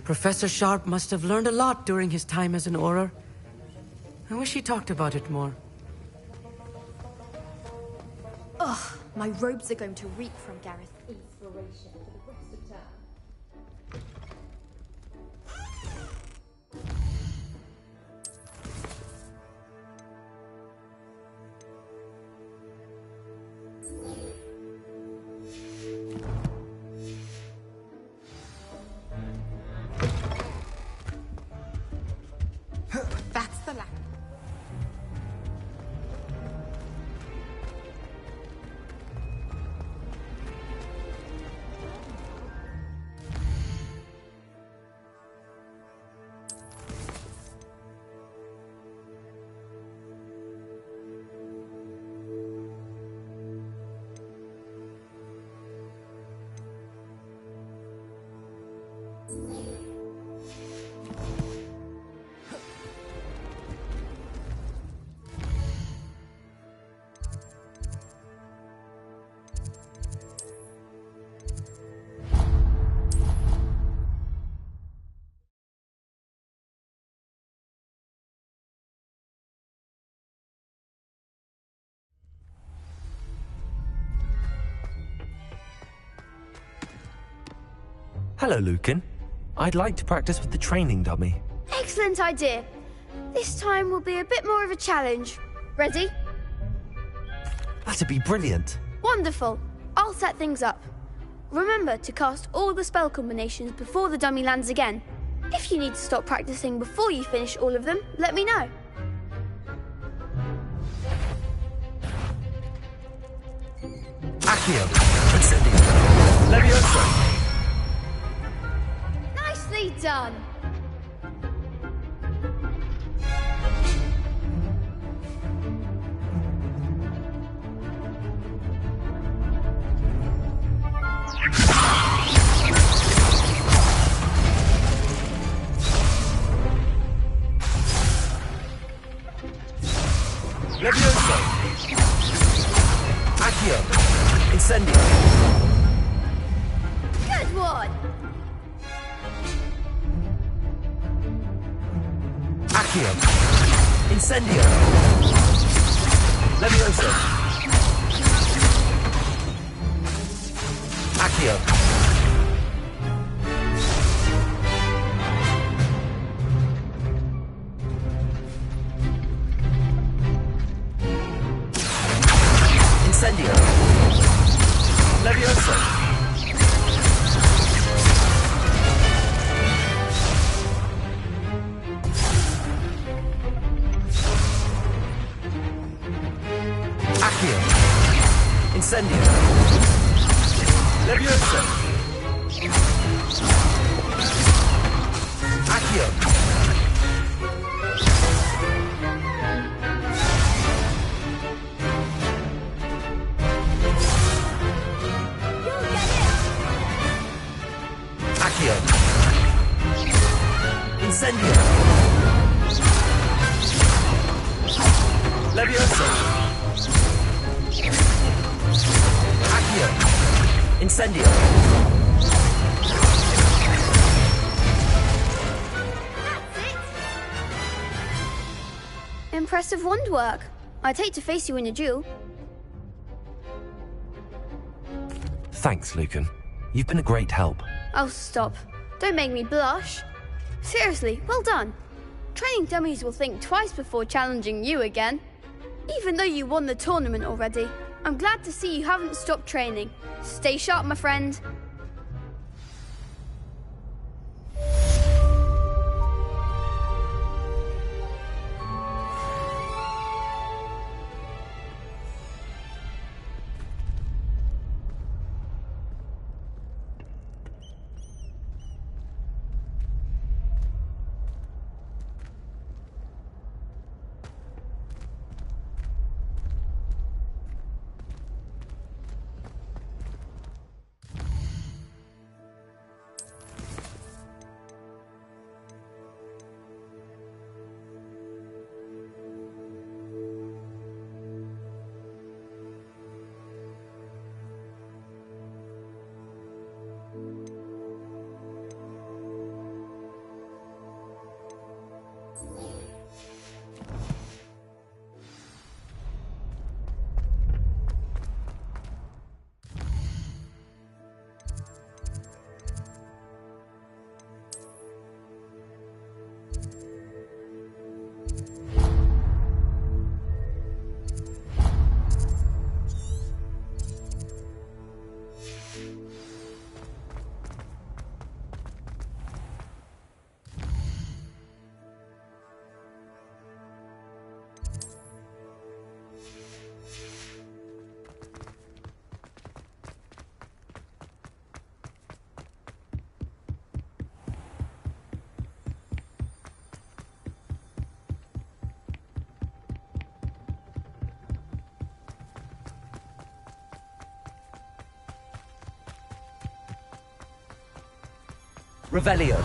Professor Sharp must have learned a lot during his time as an Auror. I wish he talked about it more. Ugh, my robes are going to reek from Gareth's inspiration for the rest of term. That's the lap. Hello, Lucan. I'd like to practice with the training dummy. Excellent idea. This time will be a bit more of a challenge. Ready? That'd be brilliant. Wonderful. I'll set things up. Remember to cast all the spell combinations before the dummy lands again. If you need to stop practicing before you finish all of them, let me know. Accio. Incendio. Levioso. Nicely done. Levioso. Accio. Incendio. Good one. Accio. Incendio. Levioso. Accio. Incendio. Levioso. Accio. Incendio. Levioso. Accio. Accio. Incendio. Levioso. Accio. Incendio. Impressive wand work. I'd hate to face you in a duel. Thanks, Lucan. You've been a great help. Oh, stop. Don't make me blush. Seriously, well done. Training dummies will think twice before challenging you again. Even though you won the tournament already, I'm glad to see you haven't stopped training. Stay sharp, my friend. Revelio.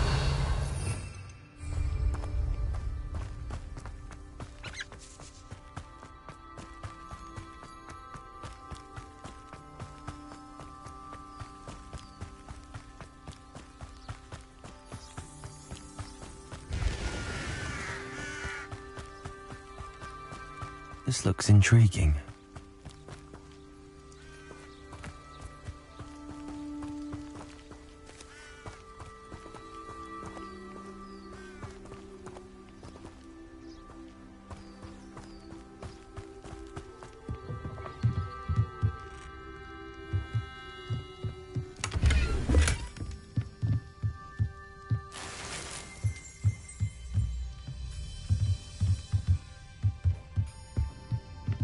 This looks intriguing.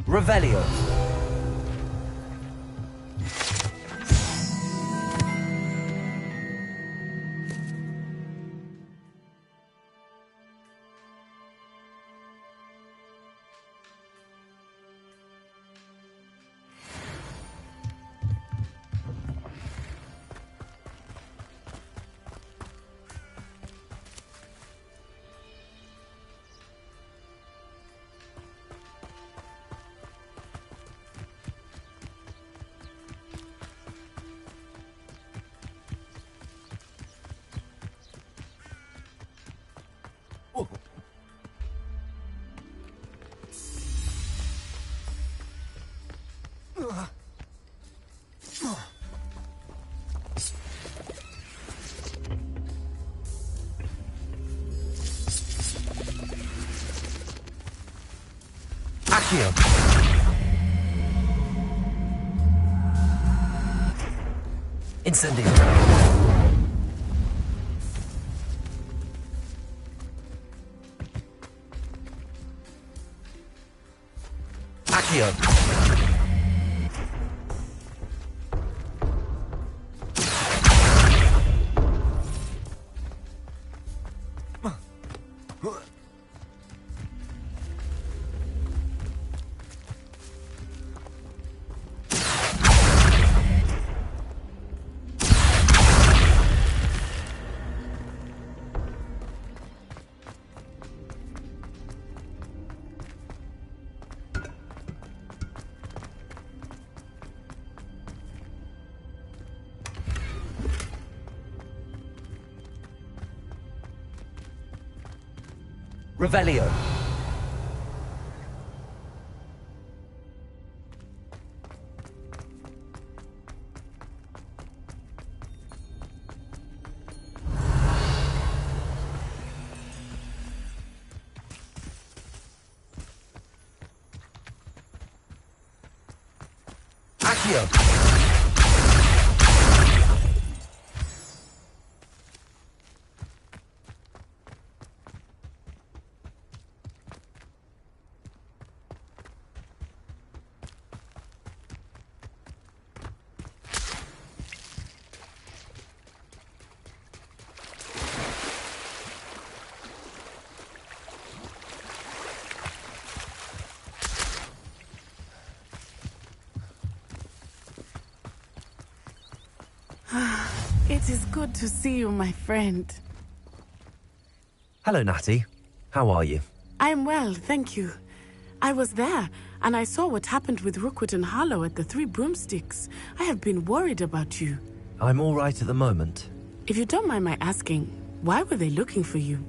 Revelio. Accio. Incendio. Accio. Revelio. Accio. It is good to see you, my friend. Hello, Natty. How are you? I'm well, thank you. I was there, and I saw what happened with Rookwood and Harlow at the Three Broomsticks. I have been worried about you. I'm all right at the moment. If you don't mind my asking, why were they looking for you?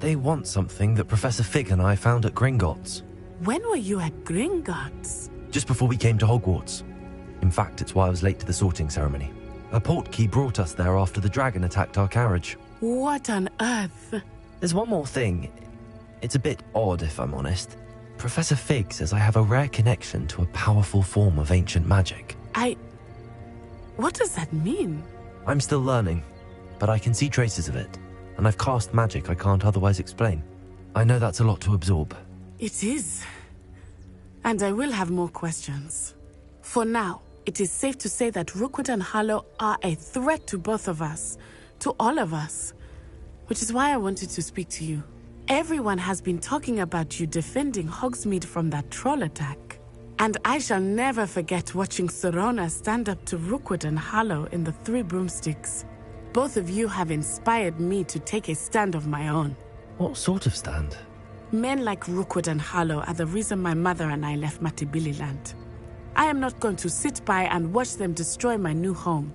They want something that Professor Fig and I found at Gringotts. When were you at Gringotts? Just before we came to Hogwarts. In fact, it's why I was late to the sorting ceremony. A portkey brought us there after the dragon attacked our carriage. What on earth? There's one more thing. It's a bit odd, if I'm honest. Professor Fig says I have a rare connection to a powerful form of ancient magic. What does that mean? I'm still learning, but I can see traces of it, and I've cast magic I can't otherwise explain. I know that's a lot to absorb. It is. And I will have more questions. For now, it is safe to say that Rookwood and Harlow are a threat to both of us, to all of us, which is why I wanted to speak to you. Everyone has been talking about you defending Hogsmeade from that troll attack. And I shall never forget watching Serona stand up to Rookwood and Harlow in the Three Broomsticks. Both of you have inspired me to take a stand of my own. What sort of stand? Men like Rookwood and Harlow are the reason my mother and I left Matibili land. I am not going to sit by and watch them destroy my new home.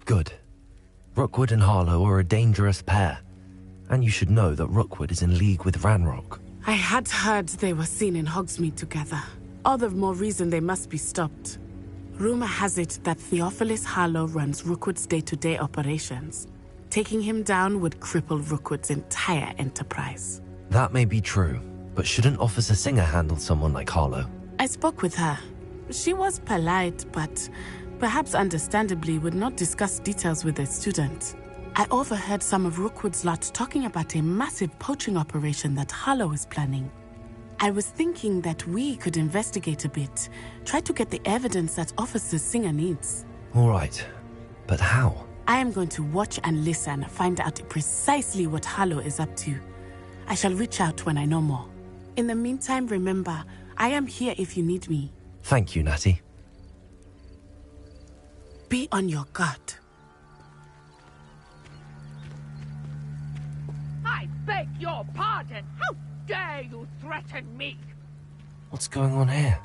Good. Rookwood and Harlow are a dangerous pair. And you should know that Rookwood is in league with Ranrock. I had heard they were seen in Hogsmeade together. All the more reason they must be stopped. Rumor has it that Theophilus Harlow runs Rookwood's day-to-day operations. Taking him down would cripple Rookwood's entire enterprise. That may be true, but shouldn't Officer Singer handle someone like Harlow? I spoke with her. She was polite, but perhaps understandably would not discuss details with a student. I overheard some of Rookwood's lot talking about a massive poaching operation that Harlow is planning. I was thinking that we could investigate a bit, try to get the evidence that Officer Singer needs. All right, but how? I am going to watch and listen, find out precisely what Harlow is up to. I shall reach out when I know more. In the meantime, remember, I am here if you need me. Thank you, Natty. Be on your guard. I beg your pardon. How dare you threaten me? What's going on here?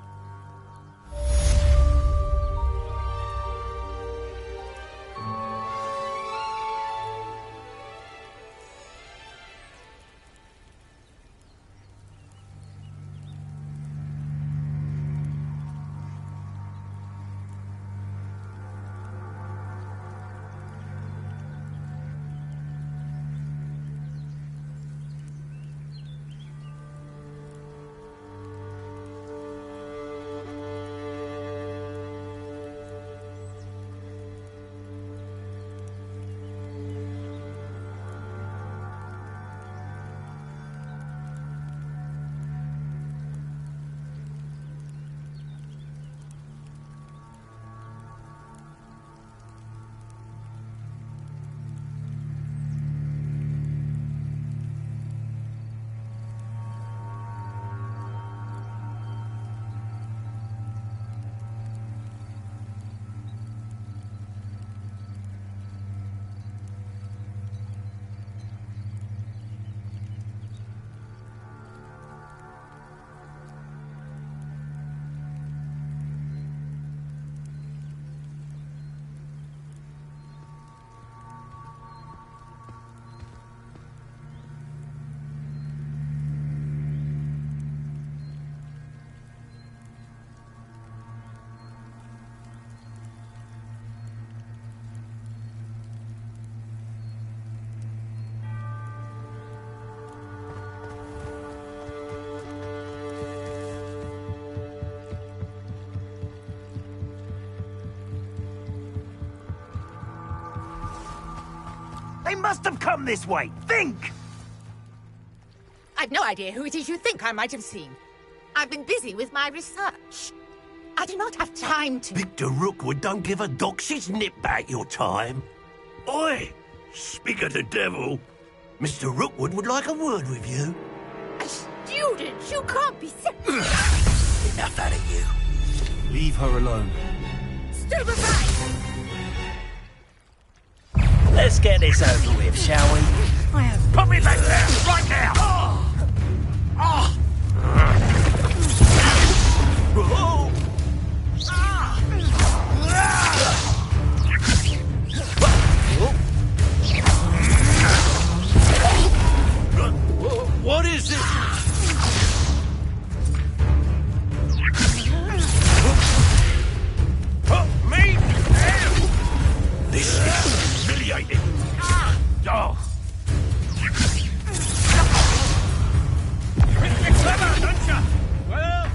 They must have come this way. Think! I've no idea who it is you think I might have seen. I've been busy with my research. I do not have time to... Victor Rookwood don't give a doxy's nip back your time. Oi! Speak of the devil. Mr. Rookwood would like a word with you. A student? You can't be serious. Enough out of you. Leave her alone. Stupefy! Let's get this over with, shall we? Put me back there, right now! Oh. What is this? Me? This is humiliating. Oh. You're clever, don't you? Well...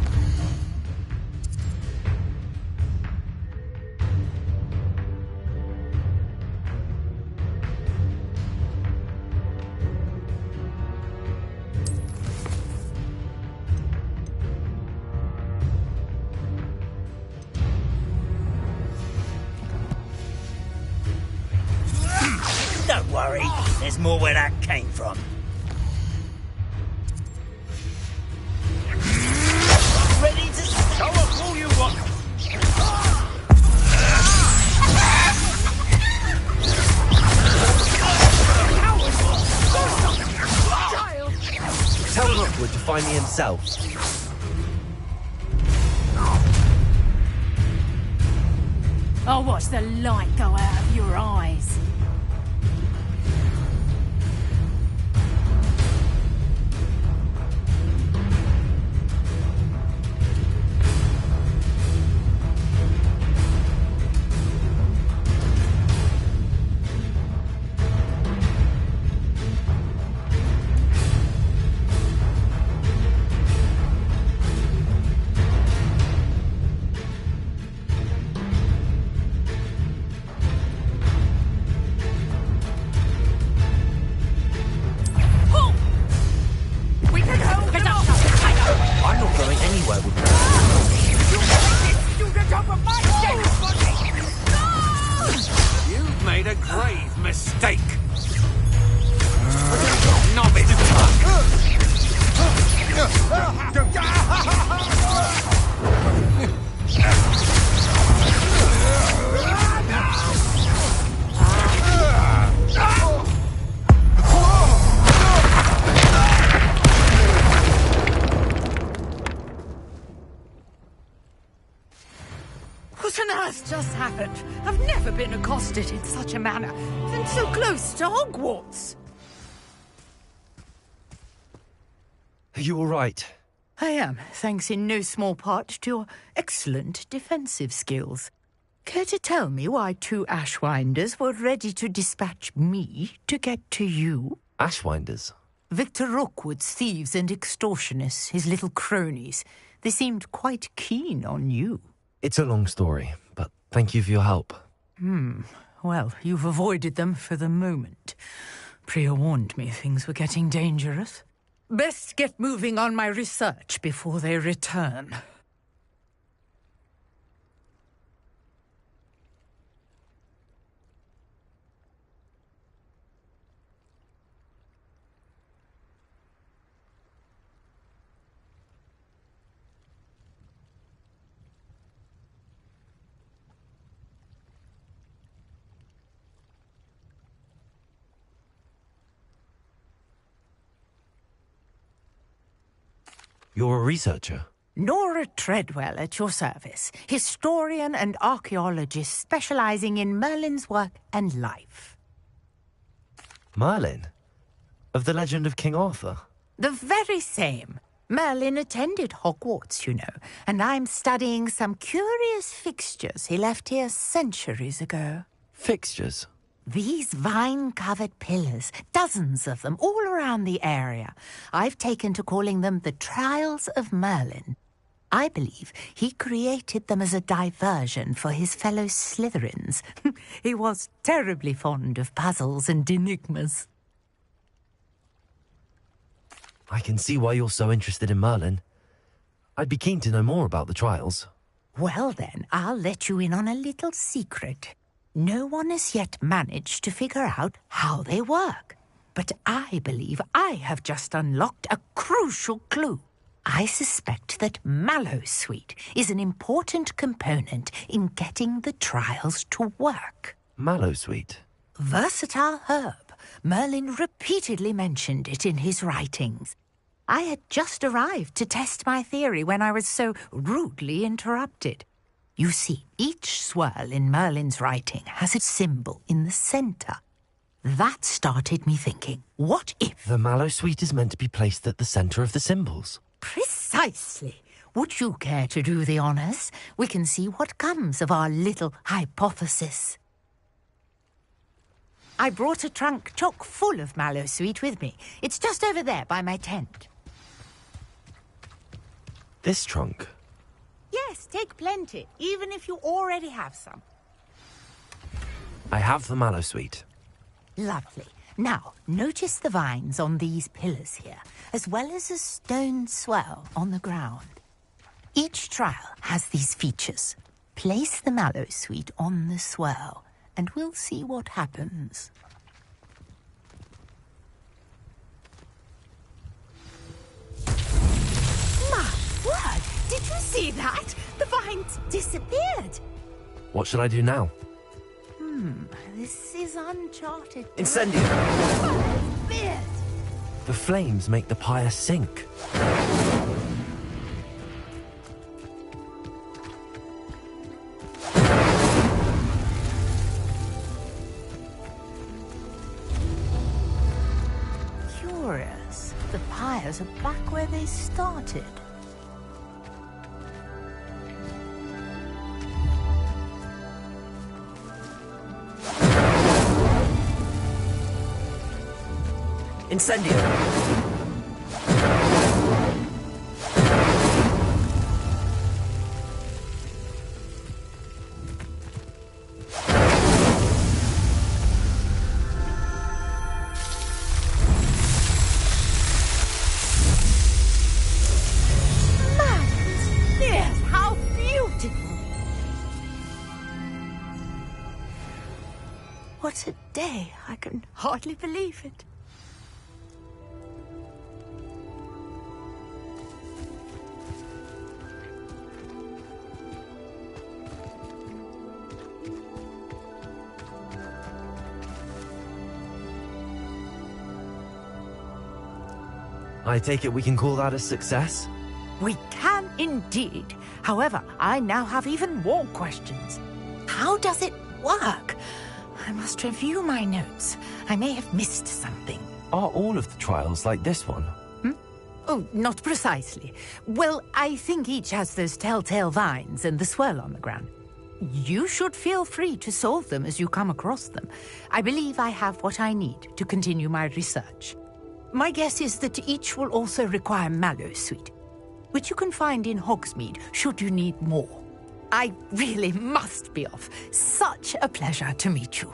Don't worry, there's more where that came from. find me himself. I'll watch the light go out of your eyes. I'm not going anywhere with you. You've made a grave mistake. Novice. What on earth just happened? I've never been accosted in such a manner, and so close to Hogwarts. Are you all right? I am, thanks in no small part to your excellent defensive skills. Care to tell me why 2 Ashwinders were ready to dispatch me to get to you? Ashwinders? Victor Rookwood's thieves and extortionists, his little cronies. They seemed quite keen on you. It's a long story, but thank you for your help. Well, you've avoided them for the moment. Priya warned me things were getting dangerous. Best get moving on my research before they return. You're a researcher? Nora Treadwell at your service, historian and archaeologist specializing in Merlin's work and life. Merlin? Of the legend of King Arthur? The very same. Merlin attended Hogwarts, you know, and I'm studying some curious fixtures he left here centuries ago. Fixtures? These vine-covered pillars, dozens of them, all around the area. I've taken to calling them the Trials of Merlin. I believe he created them as a diversion for his fellow Slytherins. He was terribly fond of puzzles and enigmas. I can see why you're so interested in Merlin. I'd be keen to know more about the trials. Well then, I'll let you in on a little secret. No one has yet managed to figure out how they work. But I believe I have just unlocked a crucial clue. I suspect that Mallowsweet is an important component in getting the trials to work. Mallowsweet? Versatile herb. Merlin repeatedly mentioned it in his writings. I had just arrived to test my theory when I was so rudely interrupted. You see, each swirl in Merlin's writing has a symbol in the centre. That started me thinking, what if... The Mallowsweet is meant to be placed at the centre of the symbols. Precisely. Would you care to do the honours? We can see what comes of our little hypothesis. I brought a trunk chock full of Mallowsweet with me. It's just over there by my tent. This trunk? Yes, take plenty, even if you already have some. I have the Mallowsweet. Lovely. Now, notice the vines on these pillars here, as well as a stone swell on the ground. Each trial has these features. Place the Mallowsweet on the swell, and we'll see what happens. My word! Did you see that? The vines disappeared. What should I do now? This is uncharted. Incendio! Beard! The flames make the pyre sink. Curious. The pyres are back where they started. Incendio! Yes, how beautiful! What a day. I can hardly believe it. I take it we can call that a success? We can indeed. However, I now have even more questions. How does it work? I must review my notes. I may have missed something. Are all of the trials like this one? Oh, not precisely. Well, I think each has those telltale vines and the swirl on the ground. You should feel free to solve them as you come across them. I believe I have what I need to continue my research. My guess is that each will also require Mallowsweet, which you can find in Hogsmeade should you need more. I really must be off. Such a pleasure to meet you.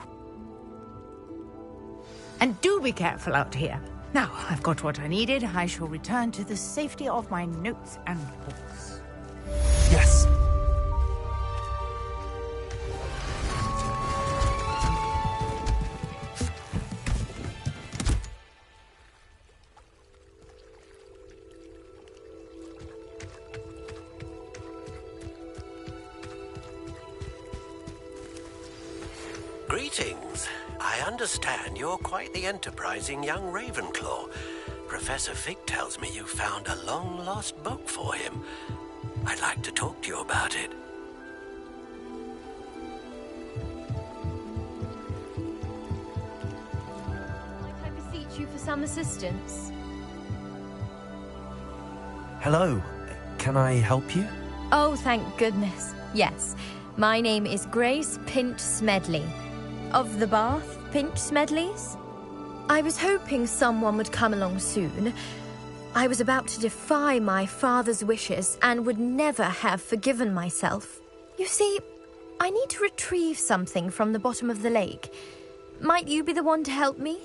And do be careful out here. Now, I've got what I needed. I shall return to the safety of my notes and books. Yes. Greetings. I understand you're quite the enterprising young Ravenclaw. Professor Fig tells me you found a long-lost book for him. I'd like to talk to you about it. I beseech you for some assistance. Hello. Can I help you? Oh, thank goodness. Yes. My name is Grace Pinch Smedley. Of the Bath Pinch Smedleys? I was hoping someone would come along soon. I was about to defy my father's wishes and would never have forgiven myself. You see, I need to retrieve something from the bottom of the lake. Might you be the one to help me?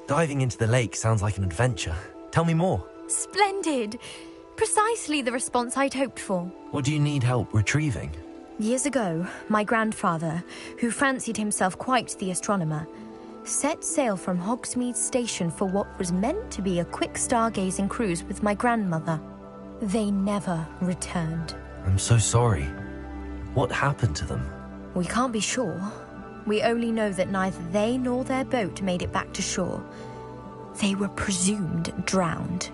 Diving into the lake sounds like an adventure. Tell me more. Splendid! Precisely the response I'd hoped for. What do you need help retrieving? Years ago, my grandfather, who fancied himself quite the astronomer, set sail from Hogsmeade Station for what was meant to be a quick stargazing cruise with my grandmother. They never returned. I'm so sorry. What happened to them? We can't be sure. We only know that neither they nor their boat made it back to shore. They were presumed drowned.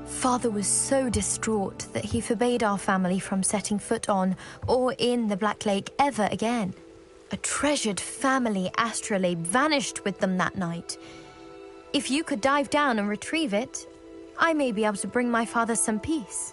Father was so distraught that he forbade our family from setting foot on or in the Black Lake ever again. A treasured family astrolabe vanished with them that night. If you could dive down and retrieve it, I may be able to bring my father some peace.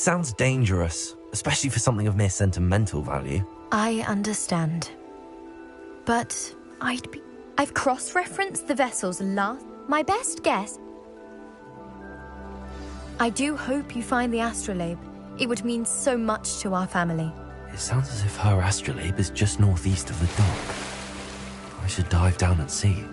sounds dangerous, especially for something of mere sentimental value. I understand. But I've cross-referenced the vessel's last... My best guess... I do hope you find the astrolabe. It would mean so much to our family. It sounds as if her astrolabe is just northeast of the dock. I should dive down and see.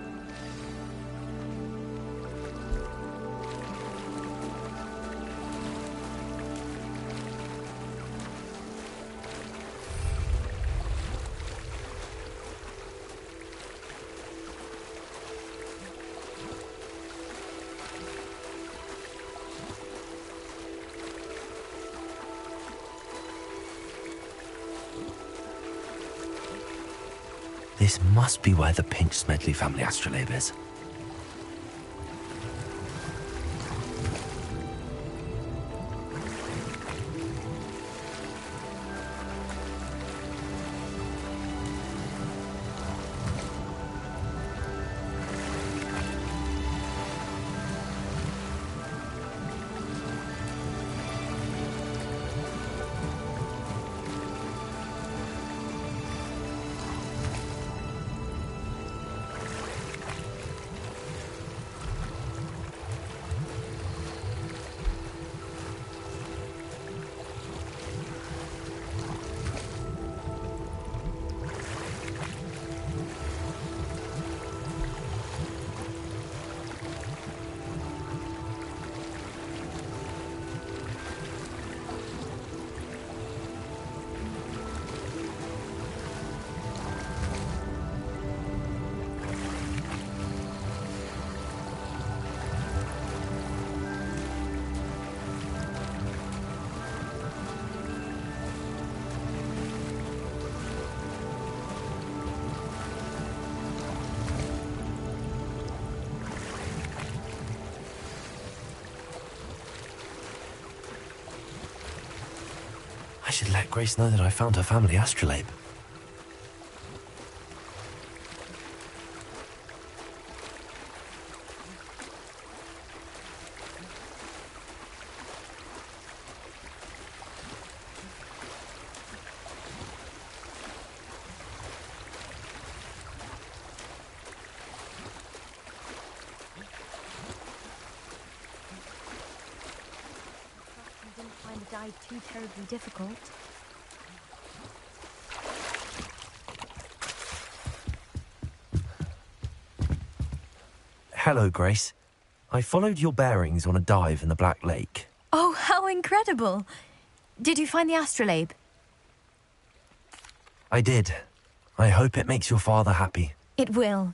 This must be where the Pinch Smedley family astrolabe is. I should let Grace know that I found her family astrolabe. Find the dive too terribly difficult. Hello, Grace. I followed your bearings on a dive in the Black Lake. Oh, how incredible! Did you find the astrolabe? I did. I hope it makes your father happy. It will.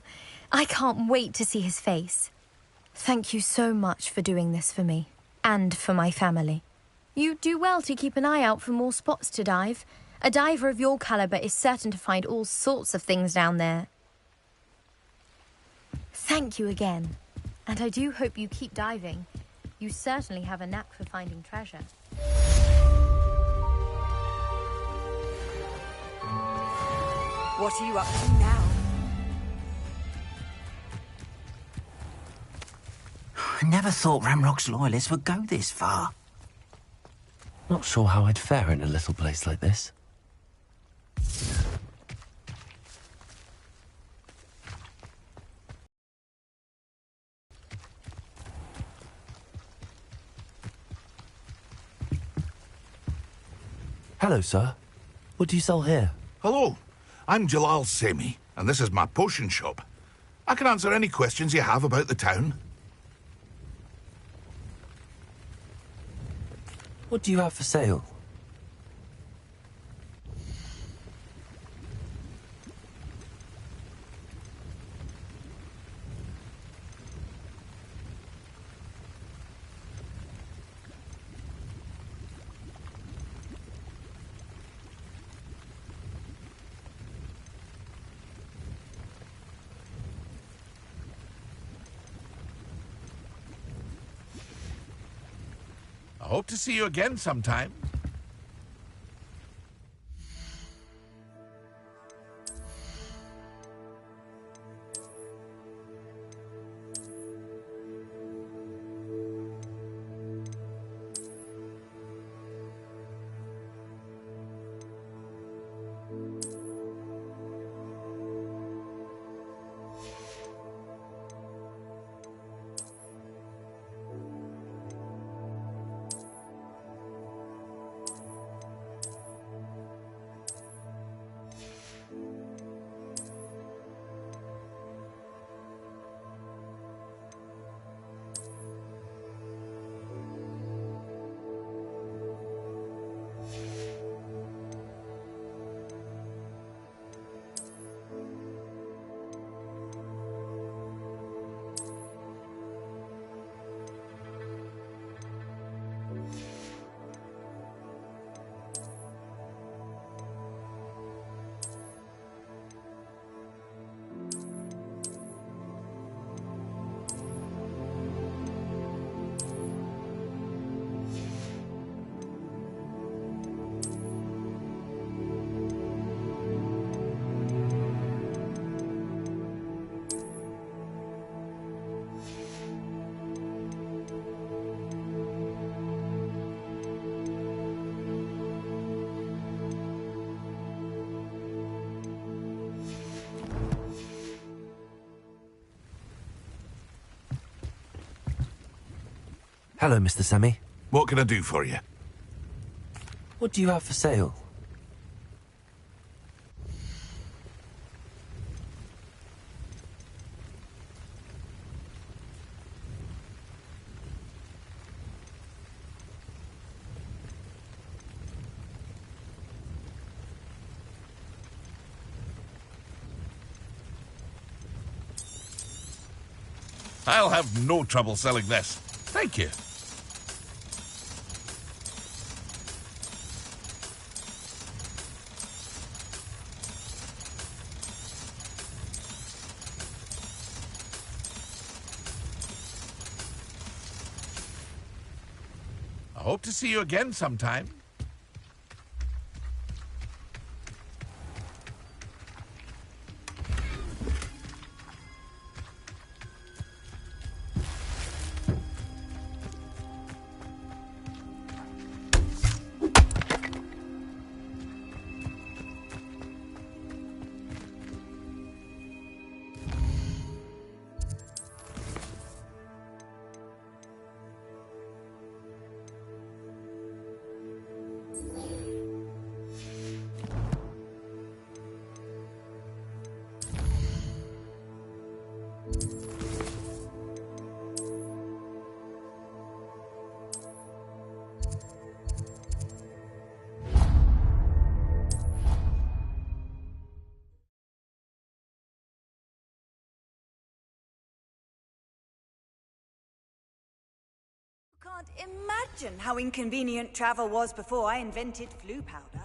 I can't wait to see his face. Thank you so much for doing this for me, and for my family. You do well to keep an eye out for more spots to dive. A diver of your caliber is certain to find all sorts of things down there. Thank you again. And I do hope you keep diving. You certainly have a knack for finding treasure. What are you up to now? I never thought Ramrock's loyalists would go this far. Not sure how I'd fare in a little place like this. Hello, sir. What do you sell here? Hello, I'm Jalal Semi, and this is my potion shop. I can answer any questions you have about the town. What do you have for sale? I hope to see you again sometime. Hello, Mr. Semi. What can I do for you? What do you have for sale? I'll have no trouble selling this. Thank you. I hope to see you again sometime. Can't imagine how inconvenient travel was before I invented flu powder.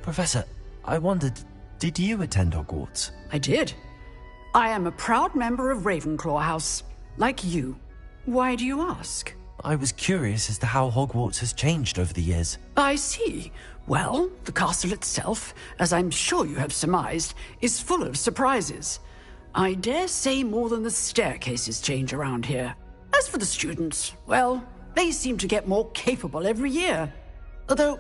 Professor, I wondered, did you attend Hogwarts? I did. I am a proud member of Ravenclaw House, like you. Why do you ask? I was curious as to how Hogwarts has changed over the years. I see. Well, the castle itself, as I'm sure you have surmised, is full of surprises. I dare say more than the staircases change around here. As for the students, well, they seem to get more capable every year. Although,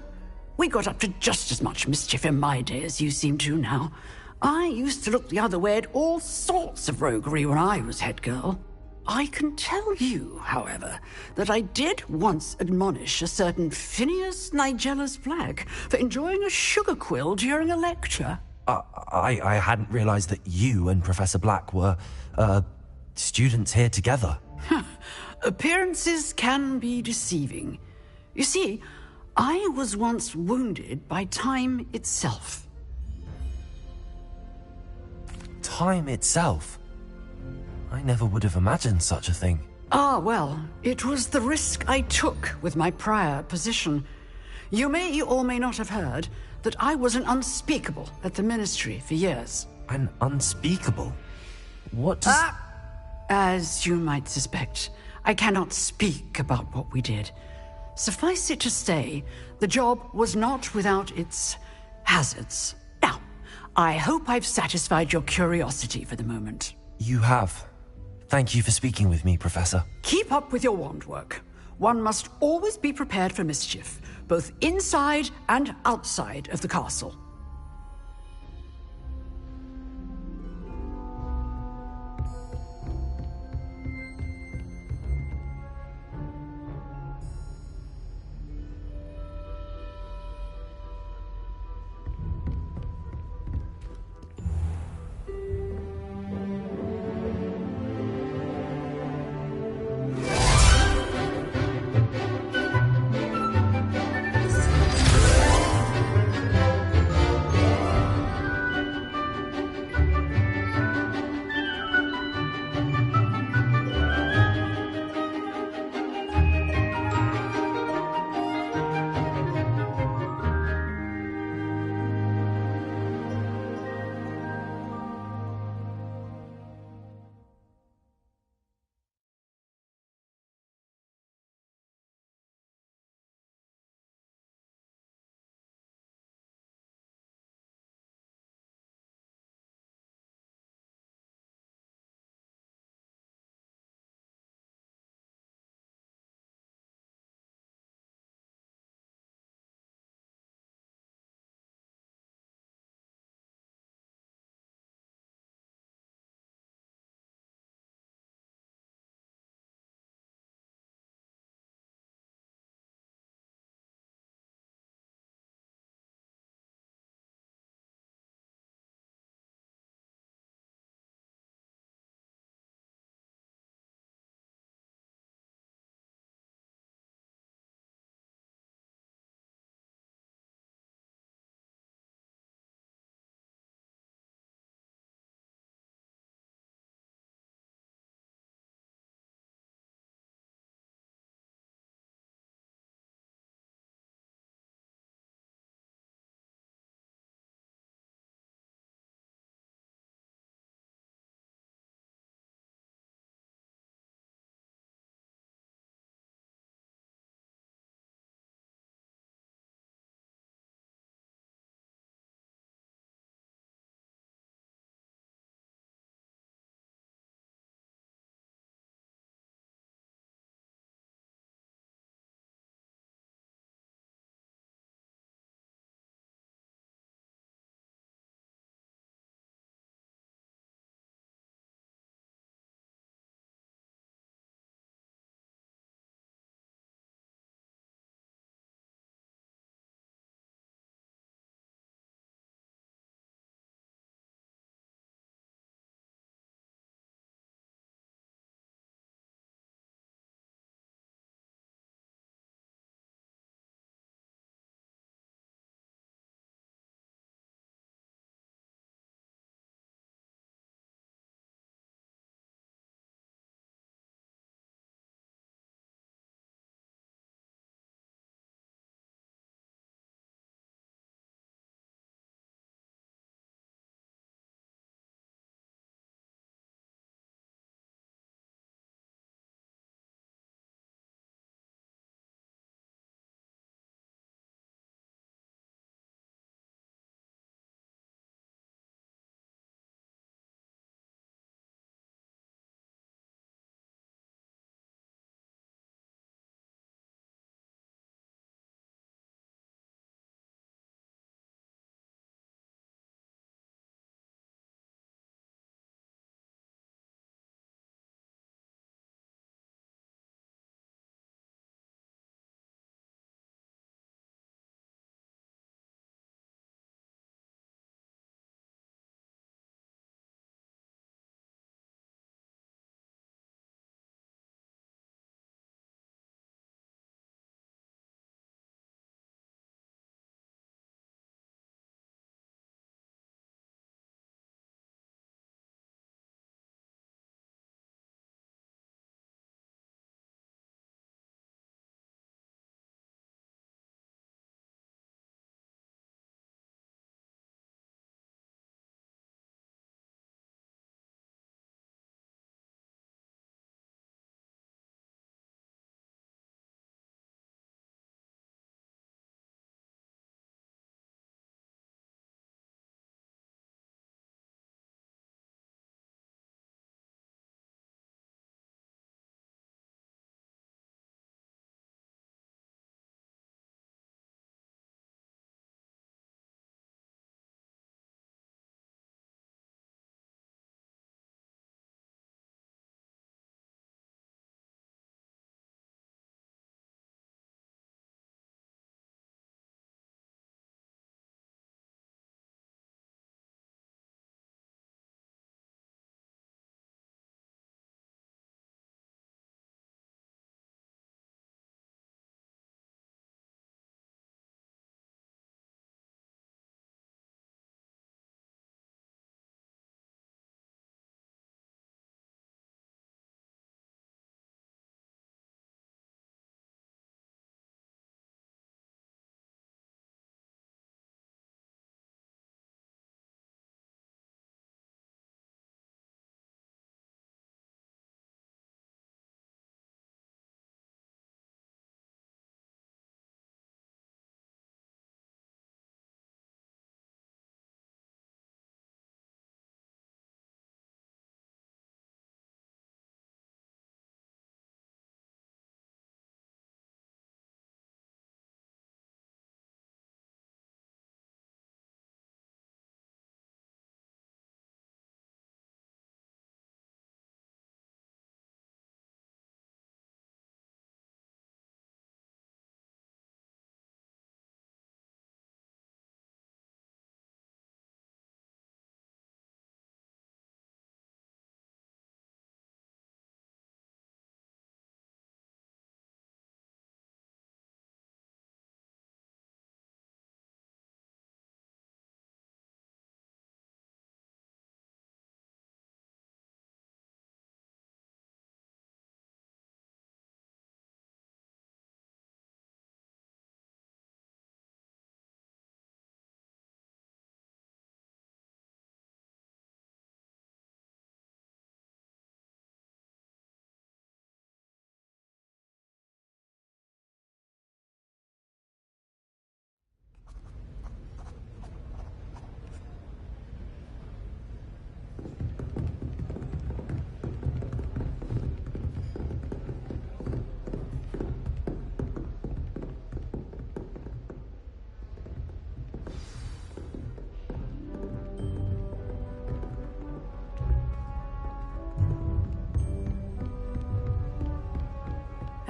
we got up to just as much mischief in my day as you seem to now. I used to look the other way at all sorts of roguery when I was head girl. I can tell you, however, that I did once admonish a certain Phineas Nigella's Black for enjoying a sugar quill during a lecture. I hadn't realized that you and Professor Black were, students here together. Appearances can be deceiving. You see, I was once wounded by time itself. Time itself? I never would have imagined such a thing. Ah, well, it was the risk I took with my prior position. You may or may not have heard that I was an unspeakable at the Ministry for years. An unspeakable? What does... As you might suspect, I cannot speak about what we did. Suffice it to say, the job was not without its hazards. Now, I hope I've satisfied your curiosity for the moment. You have. Thank you for speaking with me, Professor. Keep up with your wand work. One must always be prepared for mischief, both inside and outside of the castle.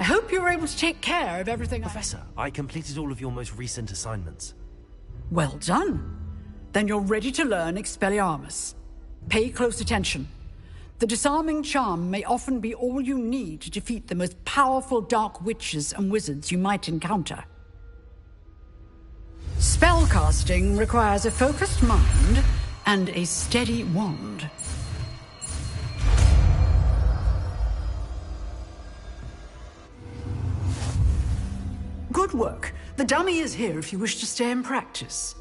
I hope you were able to take care of everything. Professor, I completed all of your most recent assignments. Well done. Then you're ready to learn Expelliarmus. Pay close attention. The disarming charm may often be all you need to defeat the most powerful dark witches and wizards you might encounter. Spellcasting requires a focused mind and a steady wand. Good work. The dummy is here if you wish to stay and practice.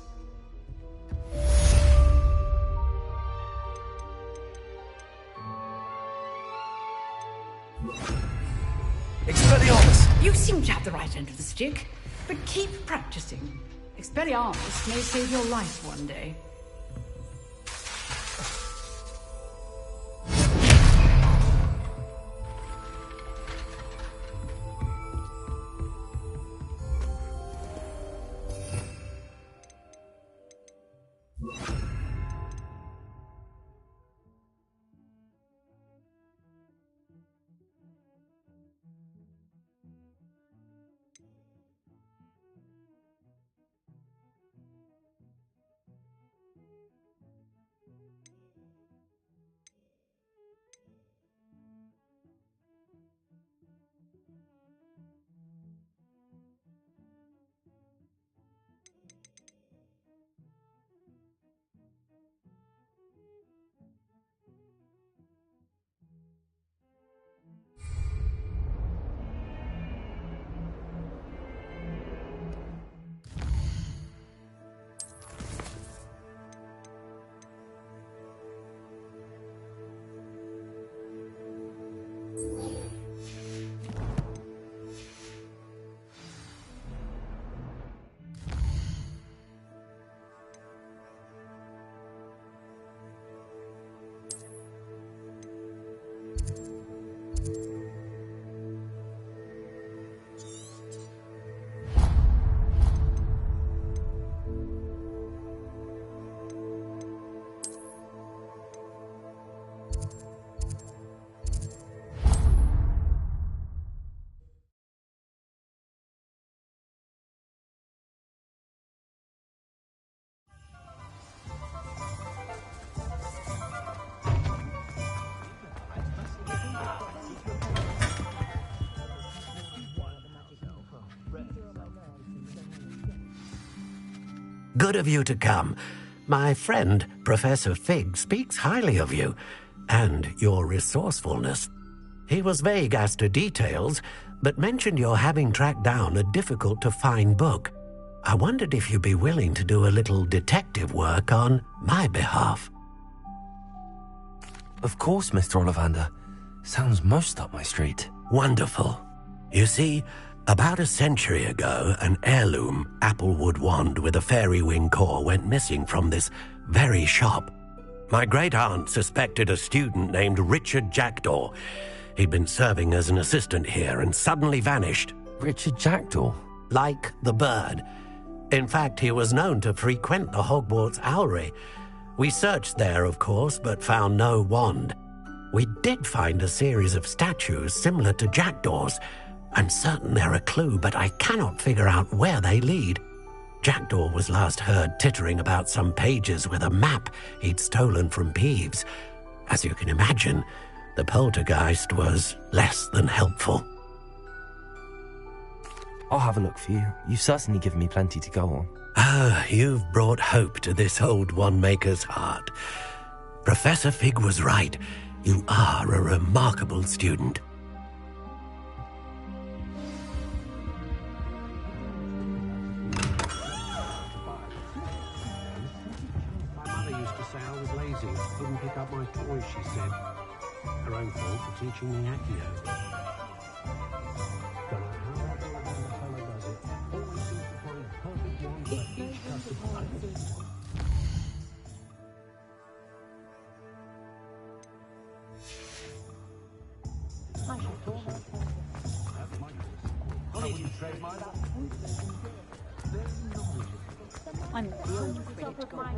Expelliarmus! You seem to have the right end of the stick, but keep practicing. Expelliarmus may save your life one day. Good of you to come. My friend, Professor Fig, speaks highly of you and your resourcefulness. He was vague as to details, but mentioned your having tracked down a difficult-to-find book. I wondered if you'd be willing to do a little detective work on my behalf. Of course, Mr. Ollivander. Sounds most up my street. Wonderful. You see, about a century ago, an heirloom applewood wand with a fairy wing core went missing from this very shop. My great-aunt suspected a student named Richard Jackdaw. He'd been serving as an assistant here and suddenly vanished. Richard Jackdaw? Like the bird. In fact, he was known to frequent the Hogwarts Owlery. We searched there, of course, but found no wand. We did find a series of statues similar to Jackdaw's. I'm certain they're a clue, but I cannot figure out where they lead. Jackdaw was last heard tittering about some pages with a map he'd stolen from Peeves. As you can imagine, the poltergeist was less than helpful. I'll have a look for you. You've certainly given me plenty to go on. Ah, you've brought hope to this old wand-maker's heart. Professor Fig was right. You are a remarkable student. Couldn't pick up my toys, she said. Her own fault for teaching me Accio. Don't know how that little fella does it. Always seems to find perfect ones for each customer. I'm the credit goal.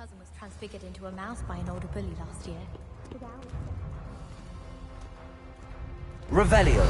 cousin was transfigured into a mouse by an older bully last year. Revelio.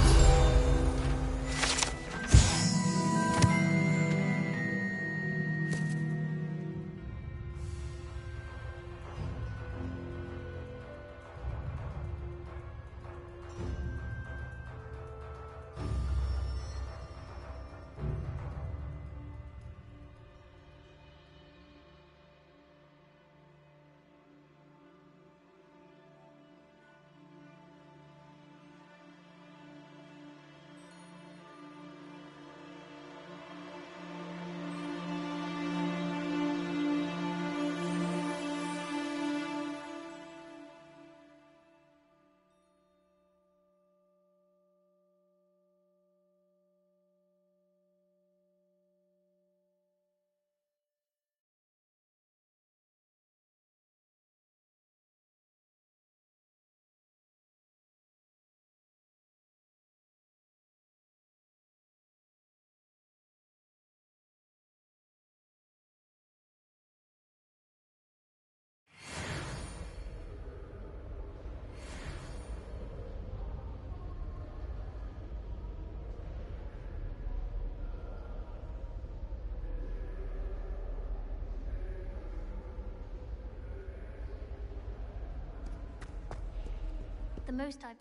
The most I've...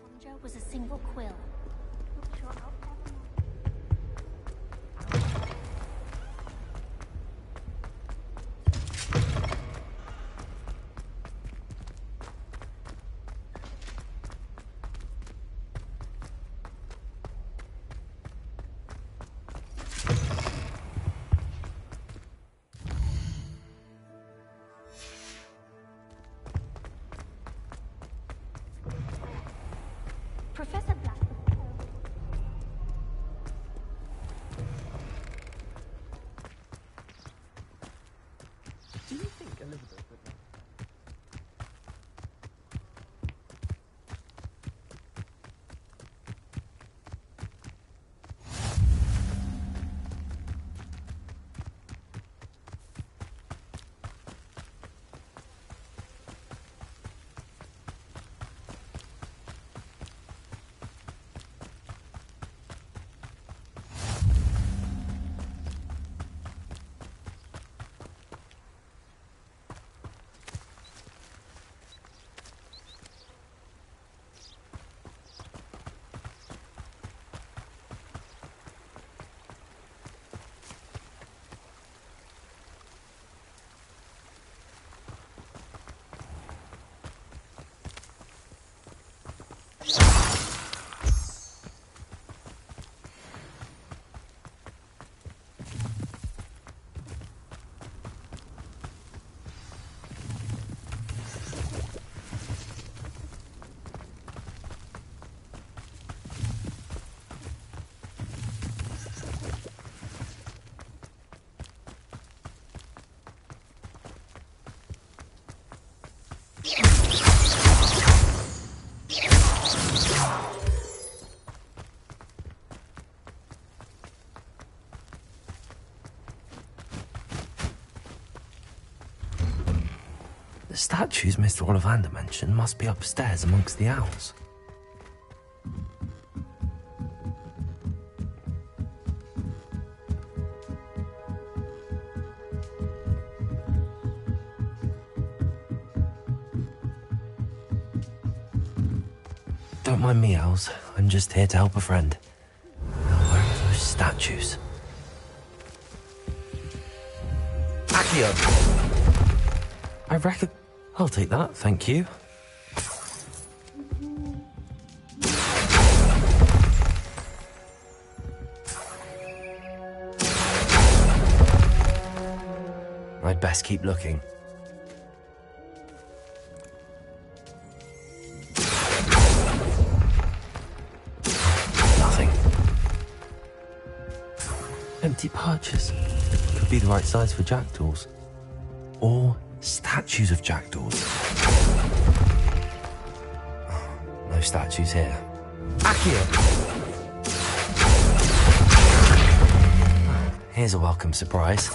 conjure was a single quill. Not sure I'll ever know. Professor Black. Do you think Elizabeth would know? The statues Mr. Ollivander mentioned must be upstairs amongst the owls. Don't mind me, owls. I'm just here to help a friend. Now, where are those statues? Accio! I reckon... I'll take that, thank you. I'd best keep looking. Nothing. Empty perches. Could be the right size for jackdaws. Or statues of jackdaws. No statues here. Accio! here's a welcome surprise.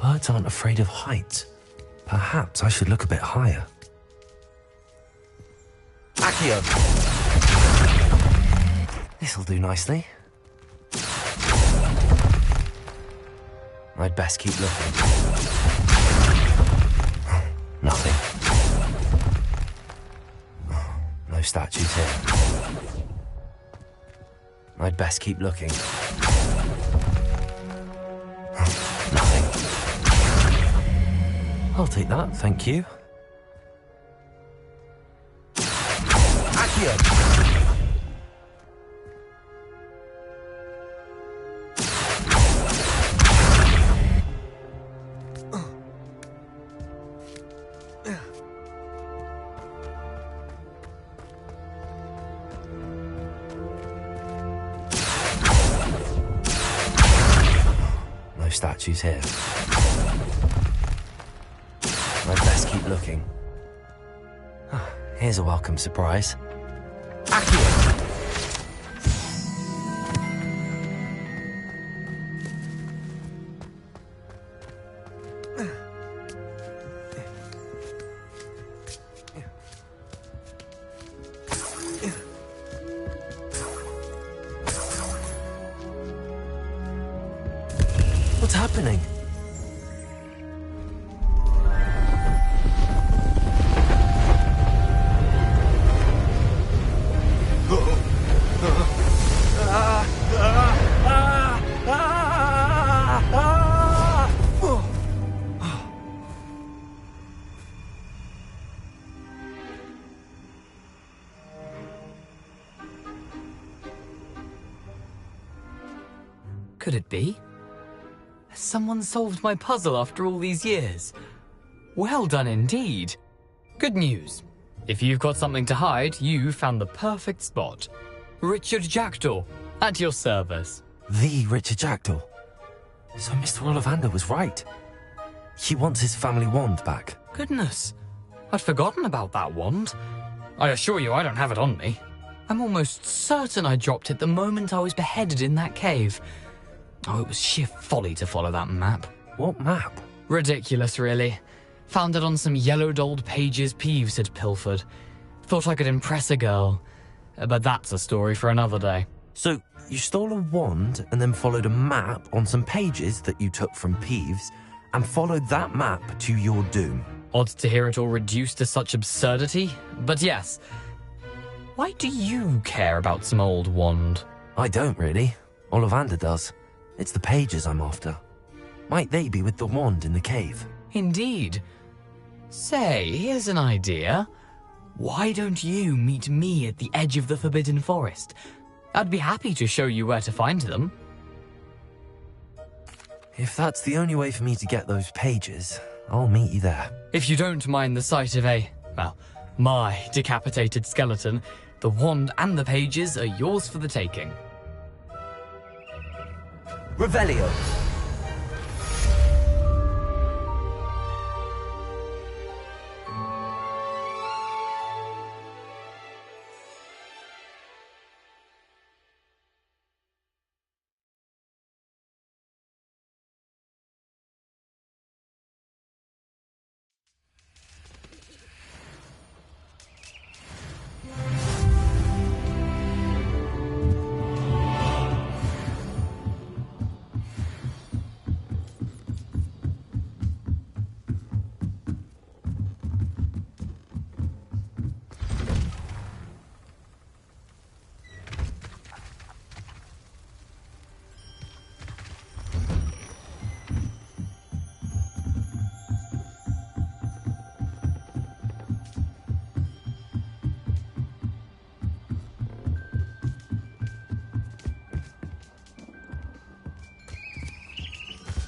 Birds aren't afraid of heights. Perhaps I should look a bit higher. Accio! This'll do nicely. I'd best keep looking. Nothing. No statues here. I'd best keep looking. Nothing. I'll take that, thank you. Accio! No statues here. I'd best keep looking. Here's a welcome surprise. Accio! What's happening? Could it be? Has someone solved my puzzle after all these years? Well done indeed. Good news. If you've got something to hide, you found the perfect spot. Richard Jackdaw, at your service. The Richard Jackdaw. So Mr. Ollivander was right. He wants his family wand back. Goodness, I'd forgotten about that wand. I assure you I don't have it on me. I'm almost certain I dropped it the moment I was beheaded in that cave. Oh, it was sheer folly to follow that map. What map? Ridiculous, really. Found it on some yellowed old pages Peeves had pilfered. Thought I could impress a girl. But that's a story for another day. So, you stole a wand and then followed a map on some pages that you took from Peeves and followed that map to your doom. Odd to hear it all reduced to such absurdity, but yes. Why do you care about some old wand? I don't really. Ollivander does. It's the pages I'm after. Might they be with the wand in the cave? Indeed. Say, here's an idea. Why don't you meet me at the edge of the Forbidden Forest? I'd be happy to show you where to find them. If that's the only way for me to get those pages, I'll meet you there. If you don't mind the sight of my decapitated skeleton, the wand and the pages are yours for the taking. Revelio.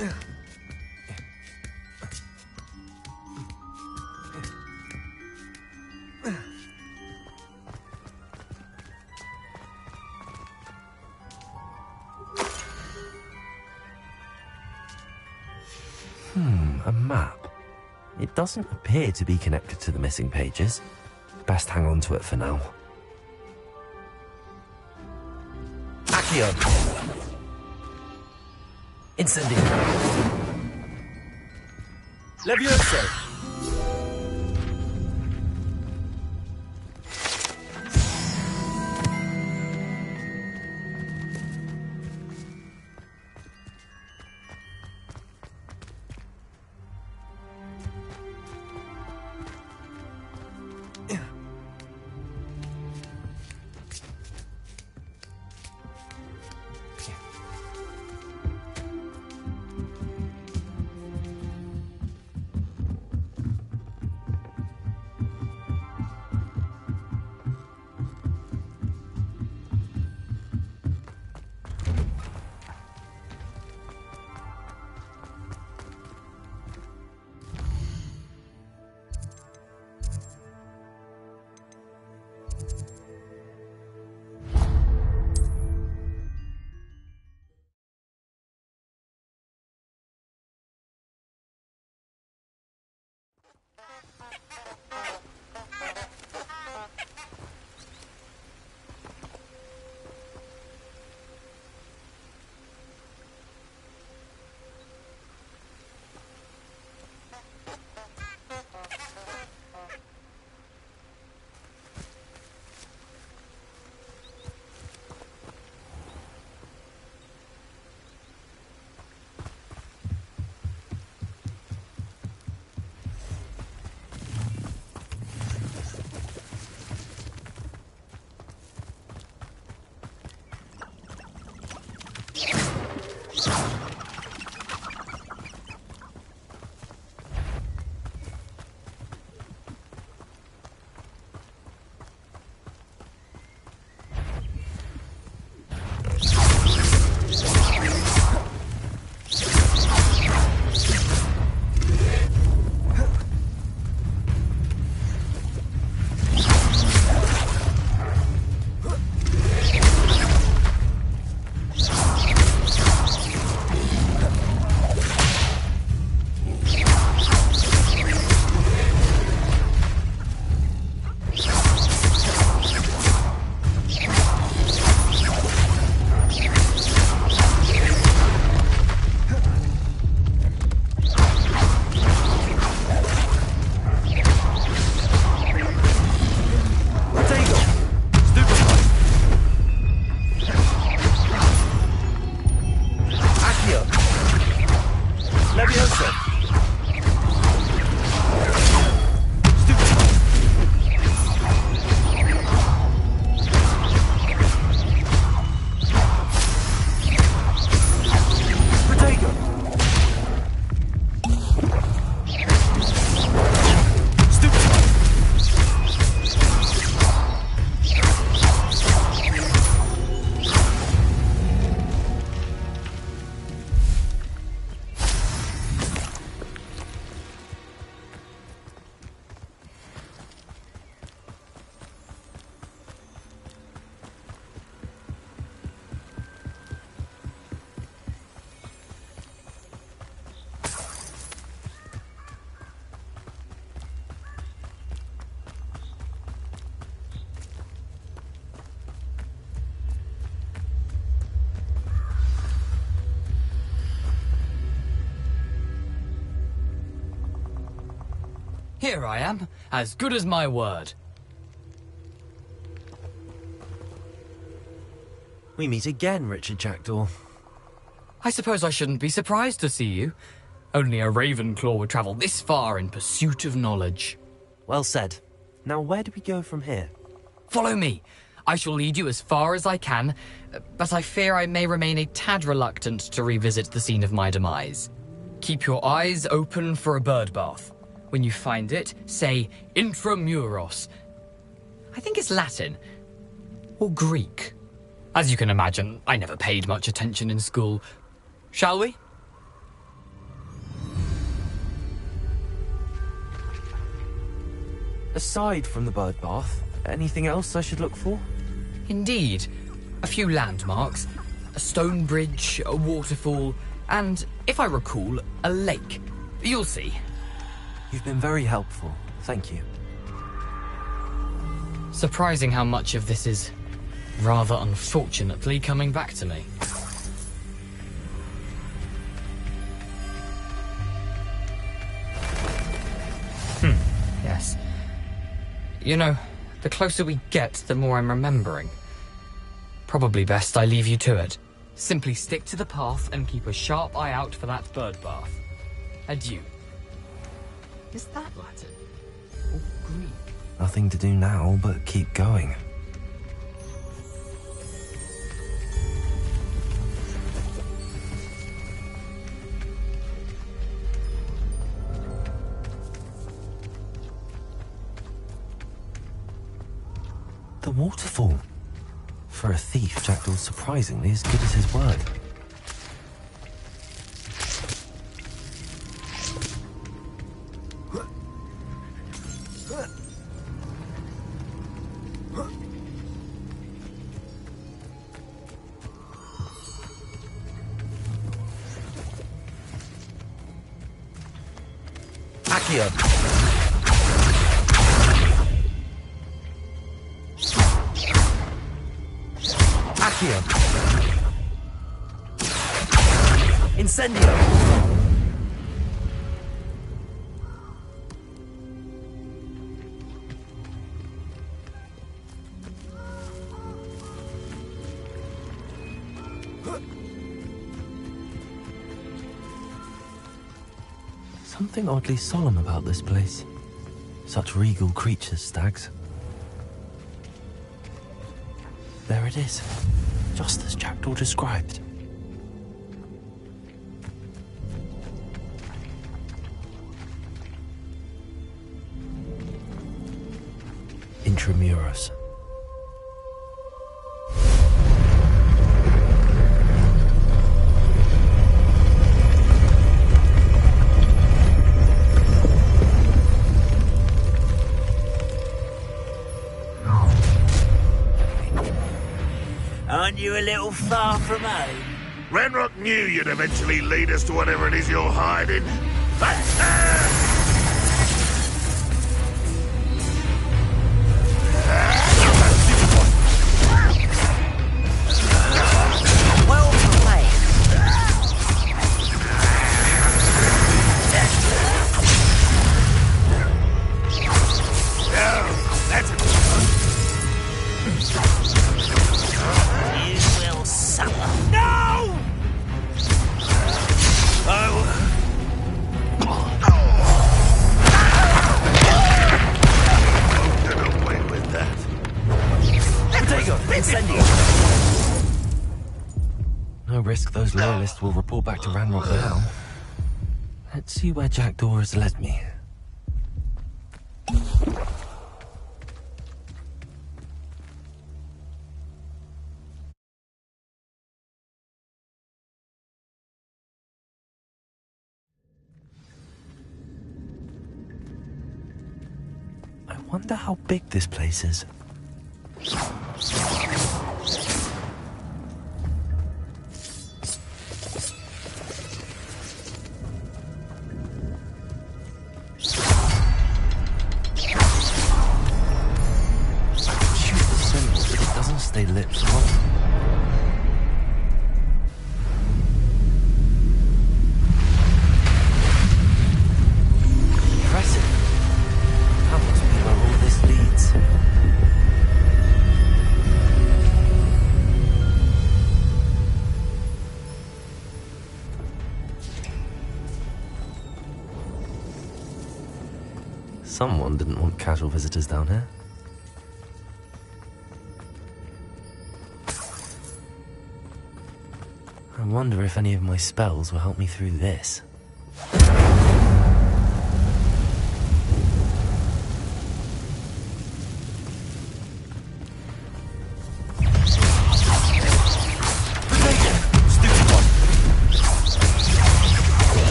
A map. It doesn't appear to be connected to the missing pages. Best hang on to it for now. Accio! Incendio! Levioso! Here I am, as good as my word. We meet again, Richard Jackdaw. I suppose I shouldn't be surprised to see you. Only a Ravenclaw would travel this far in pursuit of knowledge. Well said. Now where do we go from here? Follow me. I shall lead you as far as I can, but I fear I may remain a tad reluctant to revisit the scene of my demise. Keep your eyes open for a bird bath. When you find it, say intramuros. I think it's Latin. Or Greek. As you can imagine, I never paid much attention in school. Shall we? Aside from the bird bath, anything else I should look for? Indeed. A few landmarks, a stone bridge, a waterfall, and, if I recall, a lake. You'll see. You've been very helpful. Thank you. Surprising how much of this is, rather unfortunately, coming back to me. Yes. You know, the closer we get, the more I'm remembering. Probably best I leave you to it. Simply stick to the path and keep a sharp eye out for that bird bath. Adieu. Is that Latin? Or Greek? Nothing to do now but keep going. The waterfall. For a thief, Jackdaw's surprisingly as good as his word. Accio. Accio. Incendio. Something oddly solemn about this place. Such regal creatures, stags. There it is, just as Jackdaw described. Intramuros. Aren't you a little far from home? Ranrock knew you'd eventually lead us to whatever it is you're hiding. Well played. That's it. You will suffer. No! Get away with that. Potato, incendio. No risk those loyalists will report back to Ranrock now. Let's see where Jackdaw has led me. I wonder how big this place is. Shoot the symbol, but it doesn't stay lit for long. Impressive. That must be where all this leads. Someone didn't want casual visitors down here. I wonder if any of my spells will help me through this.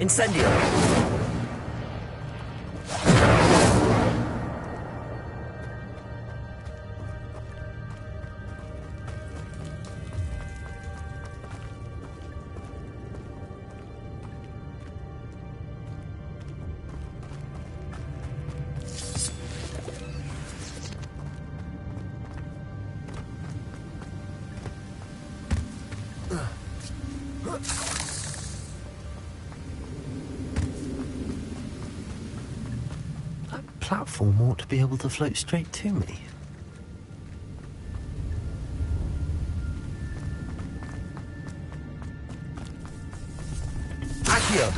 Incendio! Platform ought to be able to float straight to me. Accio!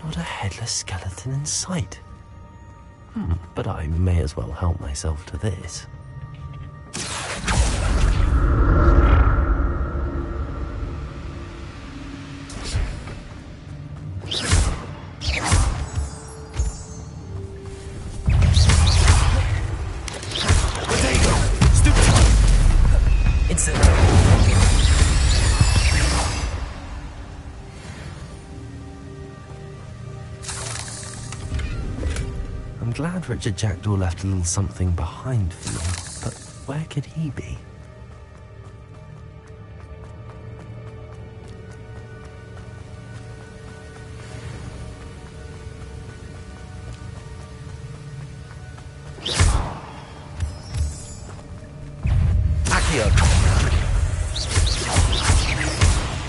Not a headless skeleton in sight. But I may as well help myself to this. I'm glad Richard Jackdaw left a little something behind for me, but where could he be? Accio!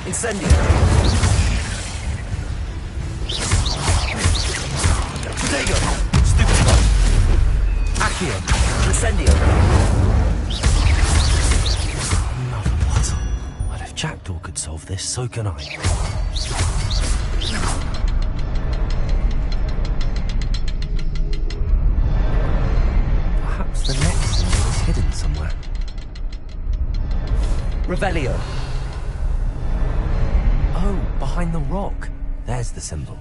Incendio! Protego! Accio! Incendio! Another puzzle. But if Jackdaw could solve this, so can I. Perhaps the next symbol is hidden somewhere. Revelio! Oh, behind the rock. There's the symbol.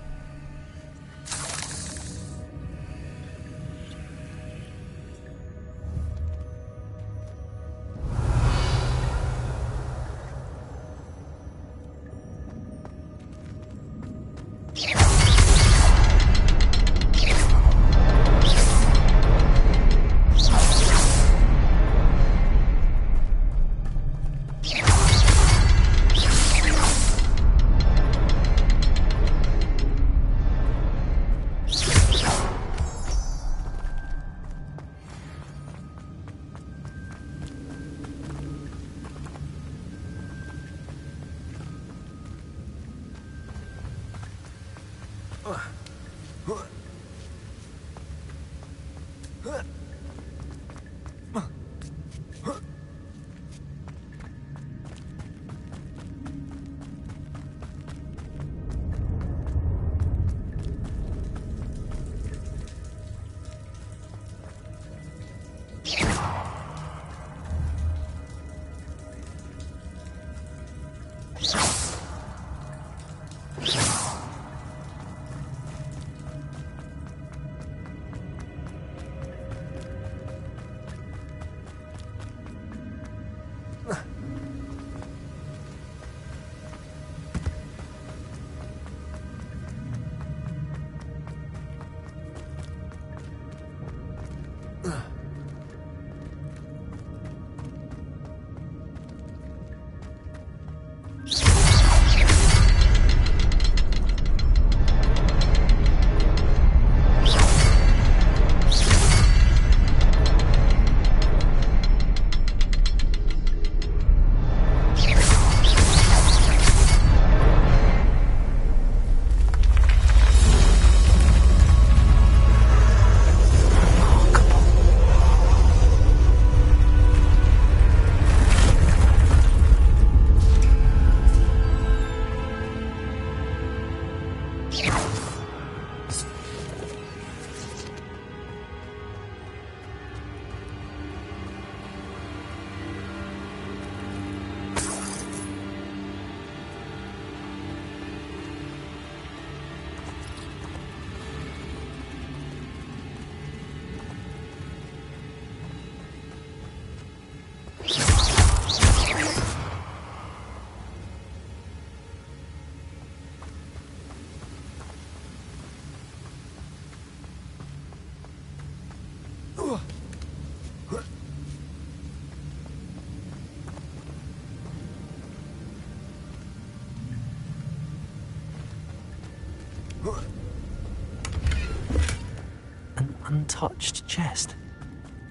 untouched chest.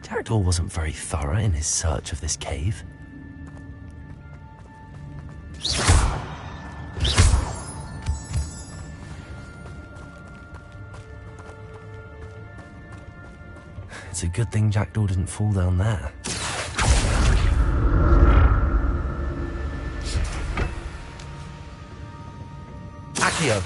Jackdaw wasn't very thorough in his search of this cave. It's a good thing Jackdaw didn't fall down there. Accio!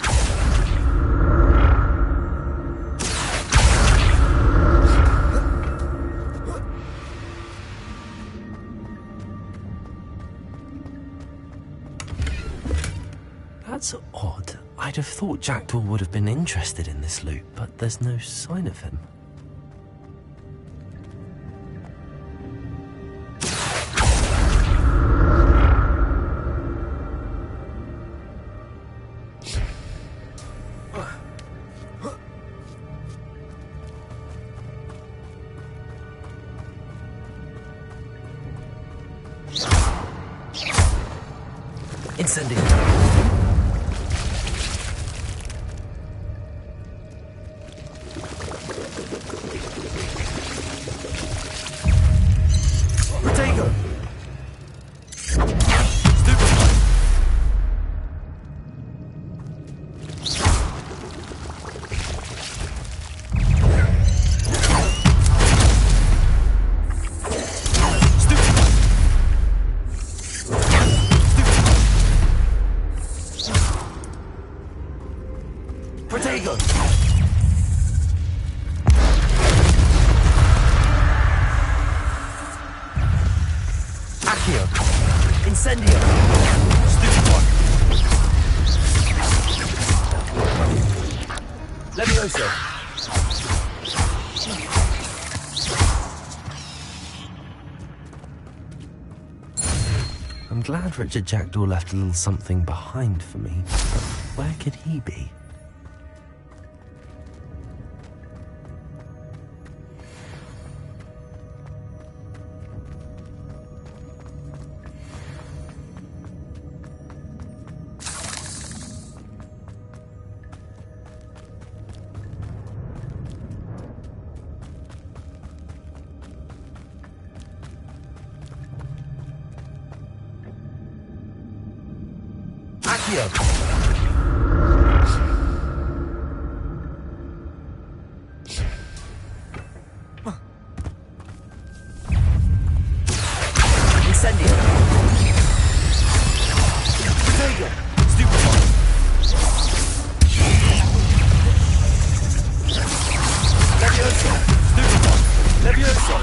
That's odd. I'd have thought Jackdaw would have been interested in this loot, but there's no sign of him. Incendio. Protego. Protego. Accio. Incendio. Stupefy. Levioso. I'm glad Richard Jackdaw left a little something behind for me, but where could he be? Accio. Incendio. Protego. Stupefy. Levioso. Stupefy. Levioso.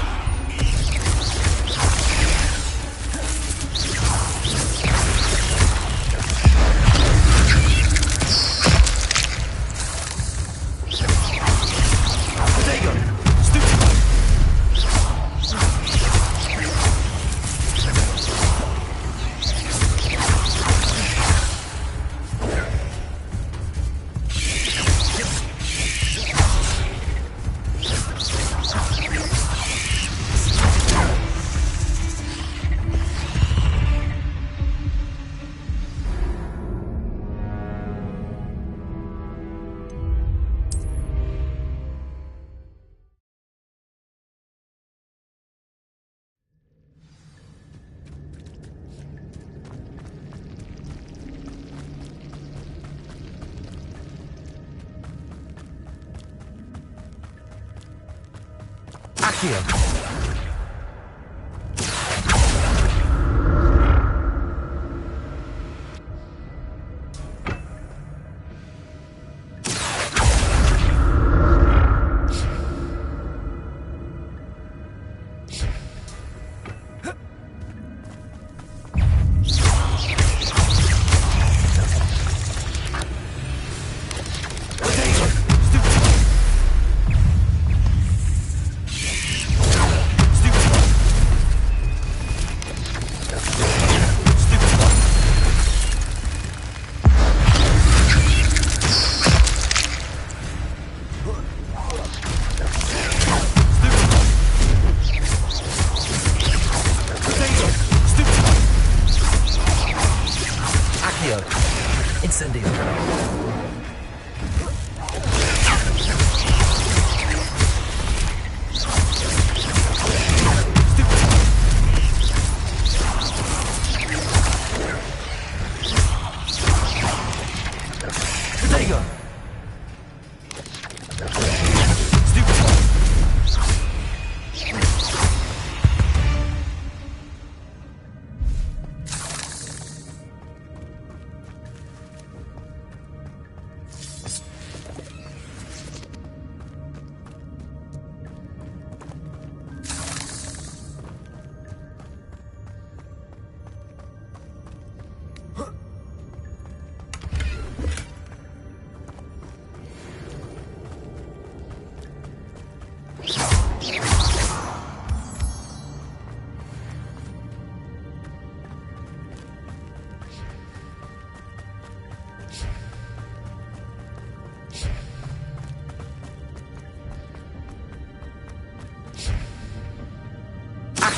Accio.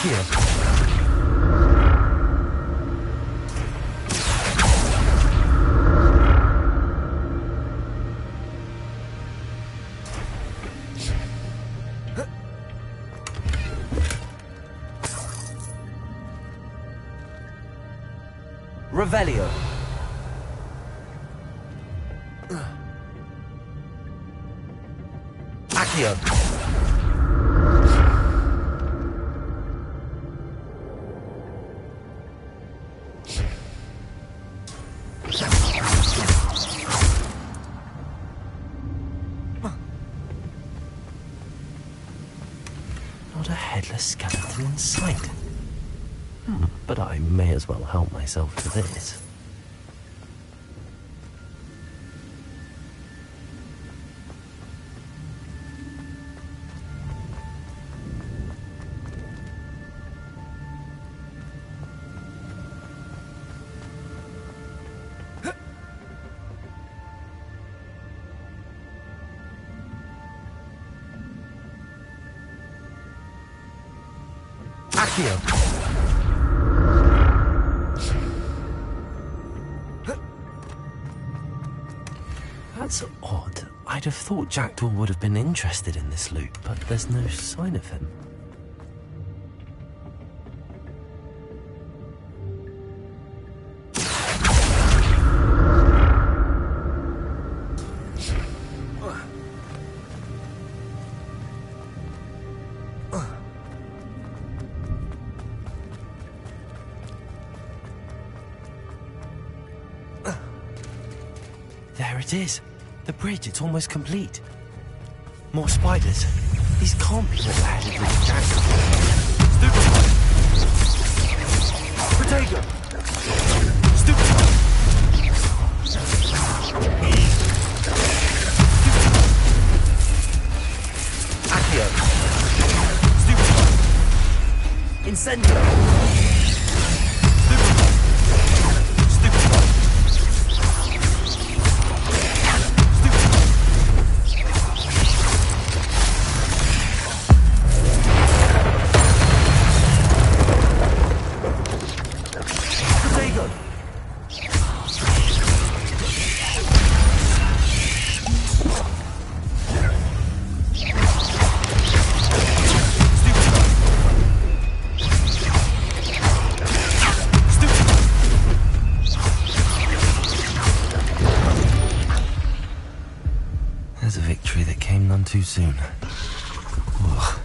Accio. Revelio. Accio. Not a headless skeleton in sight. But I may as well help myself to this. Accio. That's odd. I'd have thought Jackdaw would have been interested in this loot, but there's no sign of him. There it is. The bridge, it's almost complete. More spiders. These can't be what they're headed with Jackdaw. Stupefy! Protego! Stupefy! Accio! Stupefy! Incendio! There's a victory that came none too soon. Ugh.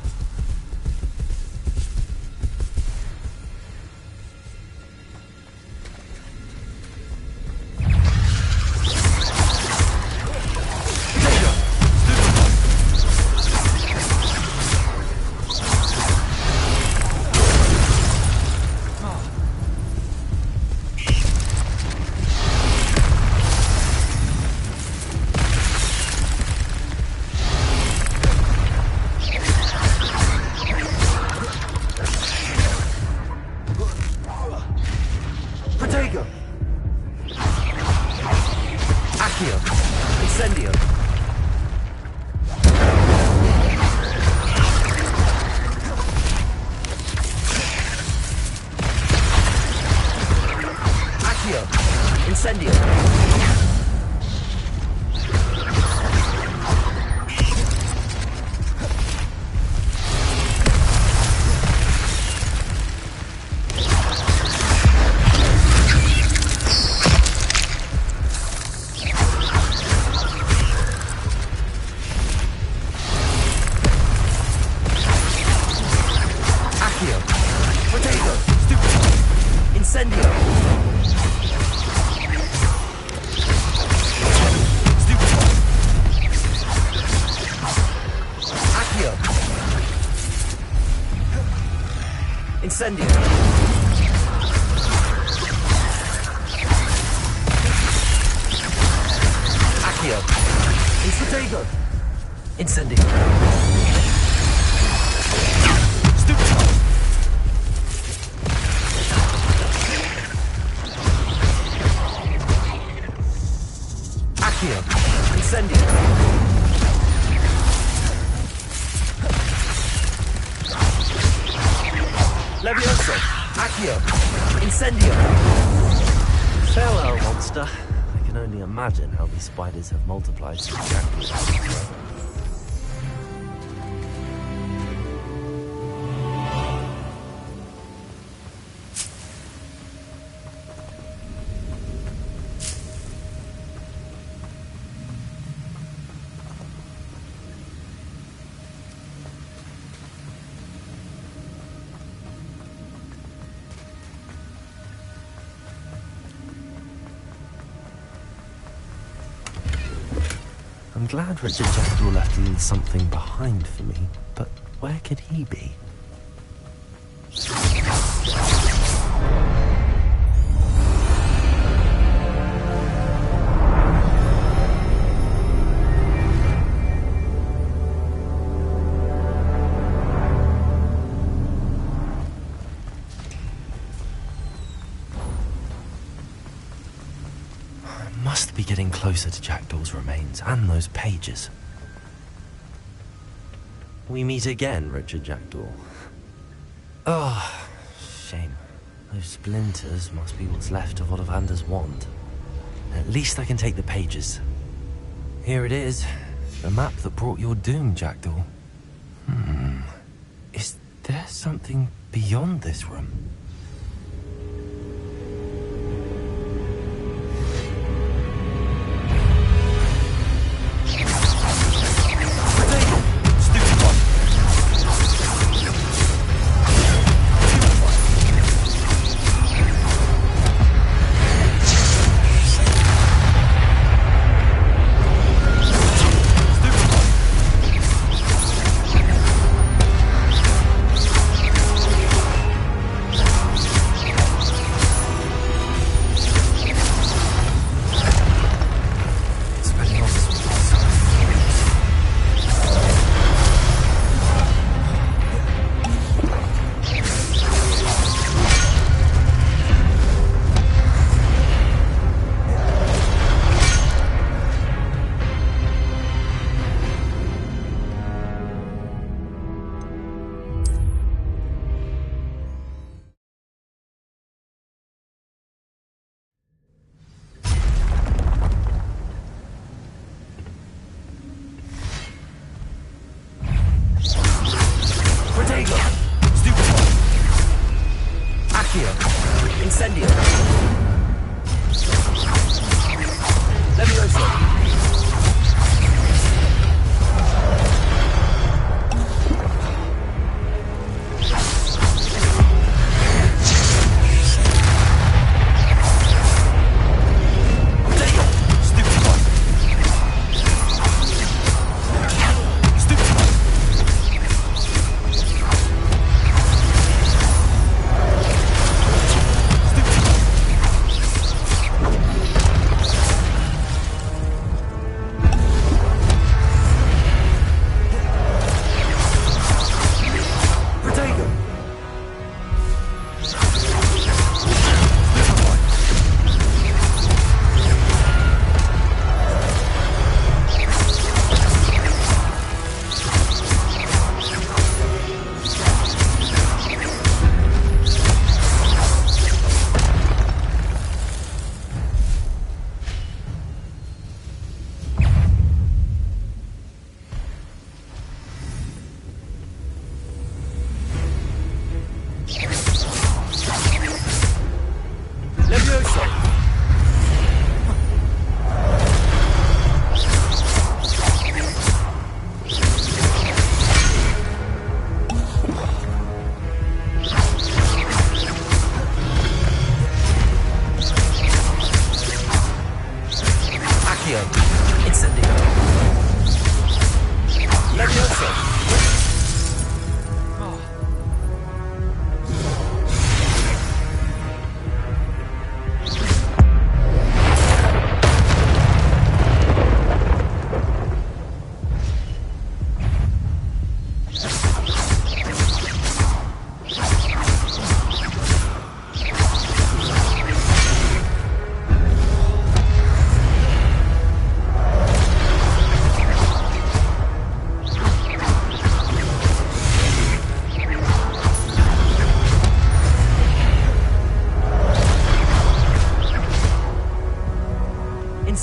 Accio! Incendio! Accio! Incendio! Incendio! Accio! Incendio! Accio! Infotego! Incendio! Accio! Incendio! Levioso! Accio! Incendio! Farewell, monster. I can only imagine how these spiders have multiplied since Jackal. I'm glad Richard Jackal left a little something behind for me, but where could he be? Must be getting closer to Jackdaw's remains and those pages. We meet again, Richard Jackdaw. Oh, shame. Those splinters must be what's left of Ollivander's wand. At least I can take the pages. Here it is, the map that brought your doom, Jackdaw. Is there something beyond this room? Incendio! Levioso!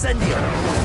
Incendio!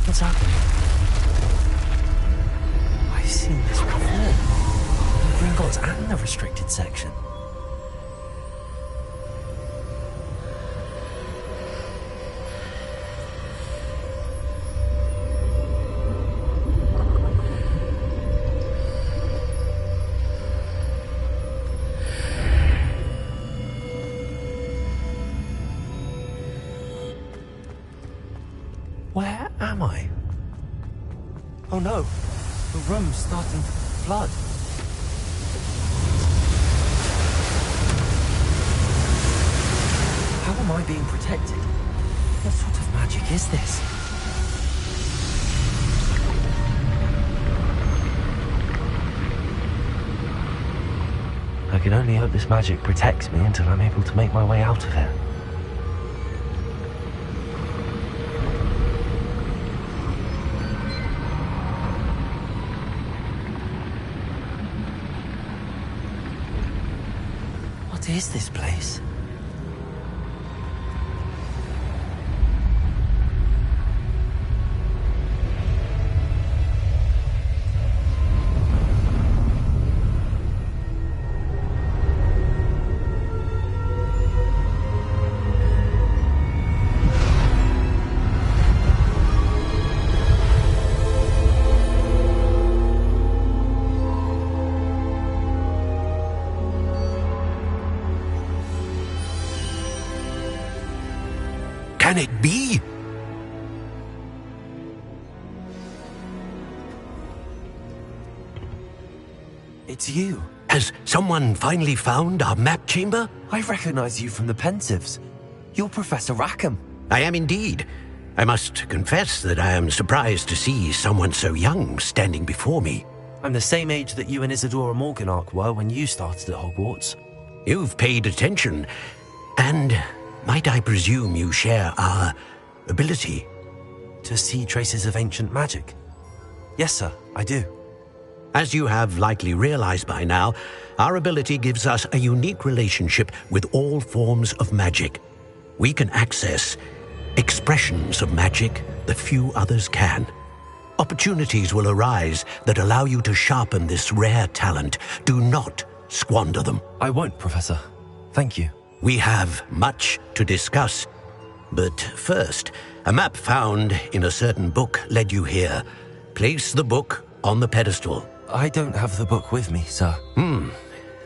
What's happening? I've seen this before. The Gringotts and the restricted section. Where am I? Oh no, the room's starting to flood. How am I being protected? What sort of magic is this? I can only hope this magic protects me until I'm able to make my way out of here. What is this place? Can it be? It's you. Has someone finally found our map chamber? I recognize you from the Pensives. You're Professor Rackham. I am indeed. I must confess that I am surprised to see someone so young standing before me. I'm the same age that you and Isadora Morganach were when you started at Hogwarts. You've paid attention, and might I presume you share our ability? To see traces of ancient magic? Yes, sir, I do. As you have likely realized by now, our ability gives us a unique relationship with all forms of magic. We can access expressions of magic that few others can. Opportunities will arise that allow you to sharpen this rare talent. Do not squander them. I won't, Professor. Thank you. We have much to discuss. But first, a map found in a certain book led you here. Place the book on the pedestal. I don't have the book with me, sir.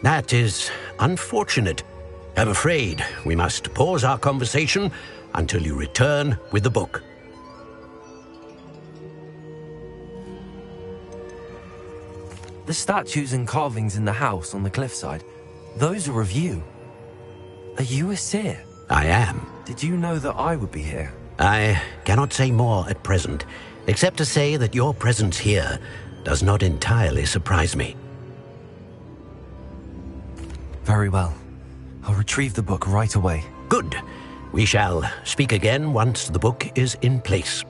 That is unfortunate. I'm afraid we must pause our conversation until you return with the book. The statues and carvings in the house on the cliffside, those are of you. Are you a seer? I am. Did you know that I would be here? I cannot say more at present, except to say that your presence here does not entirely surprise me. Very well. I'll retrieve the book right away. Good. We shall speak again once the book is in place.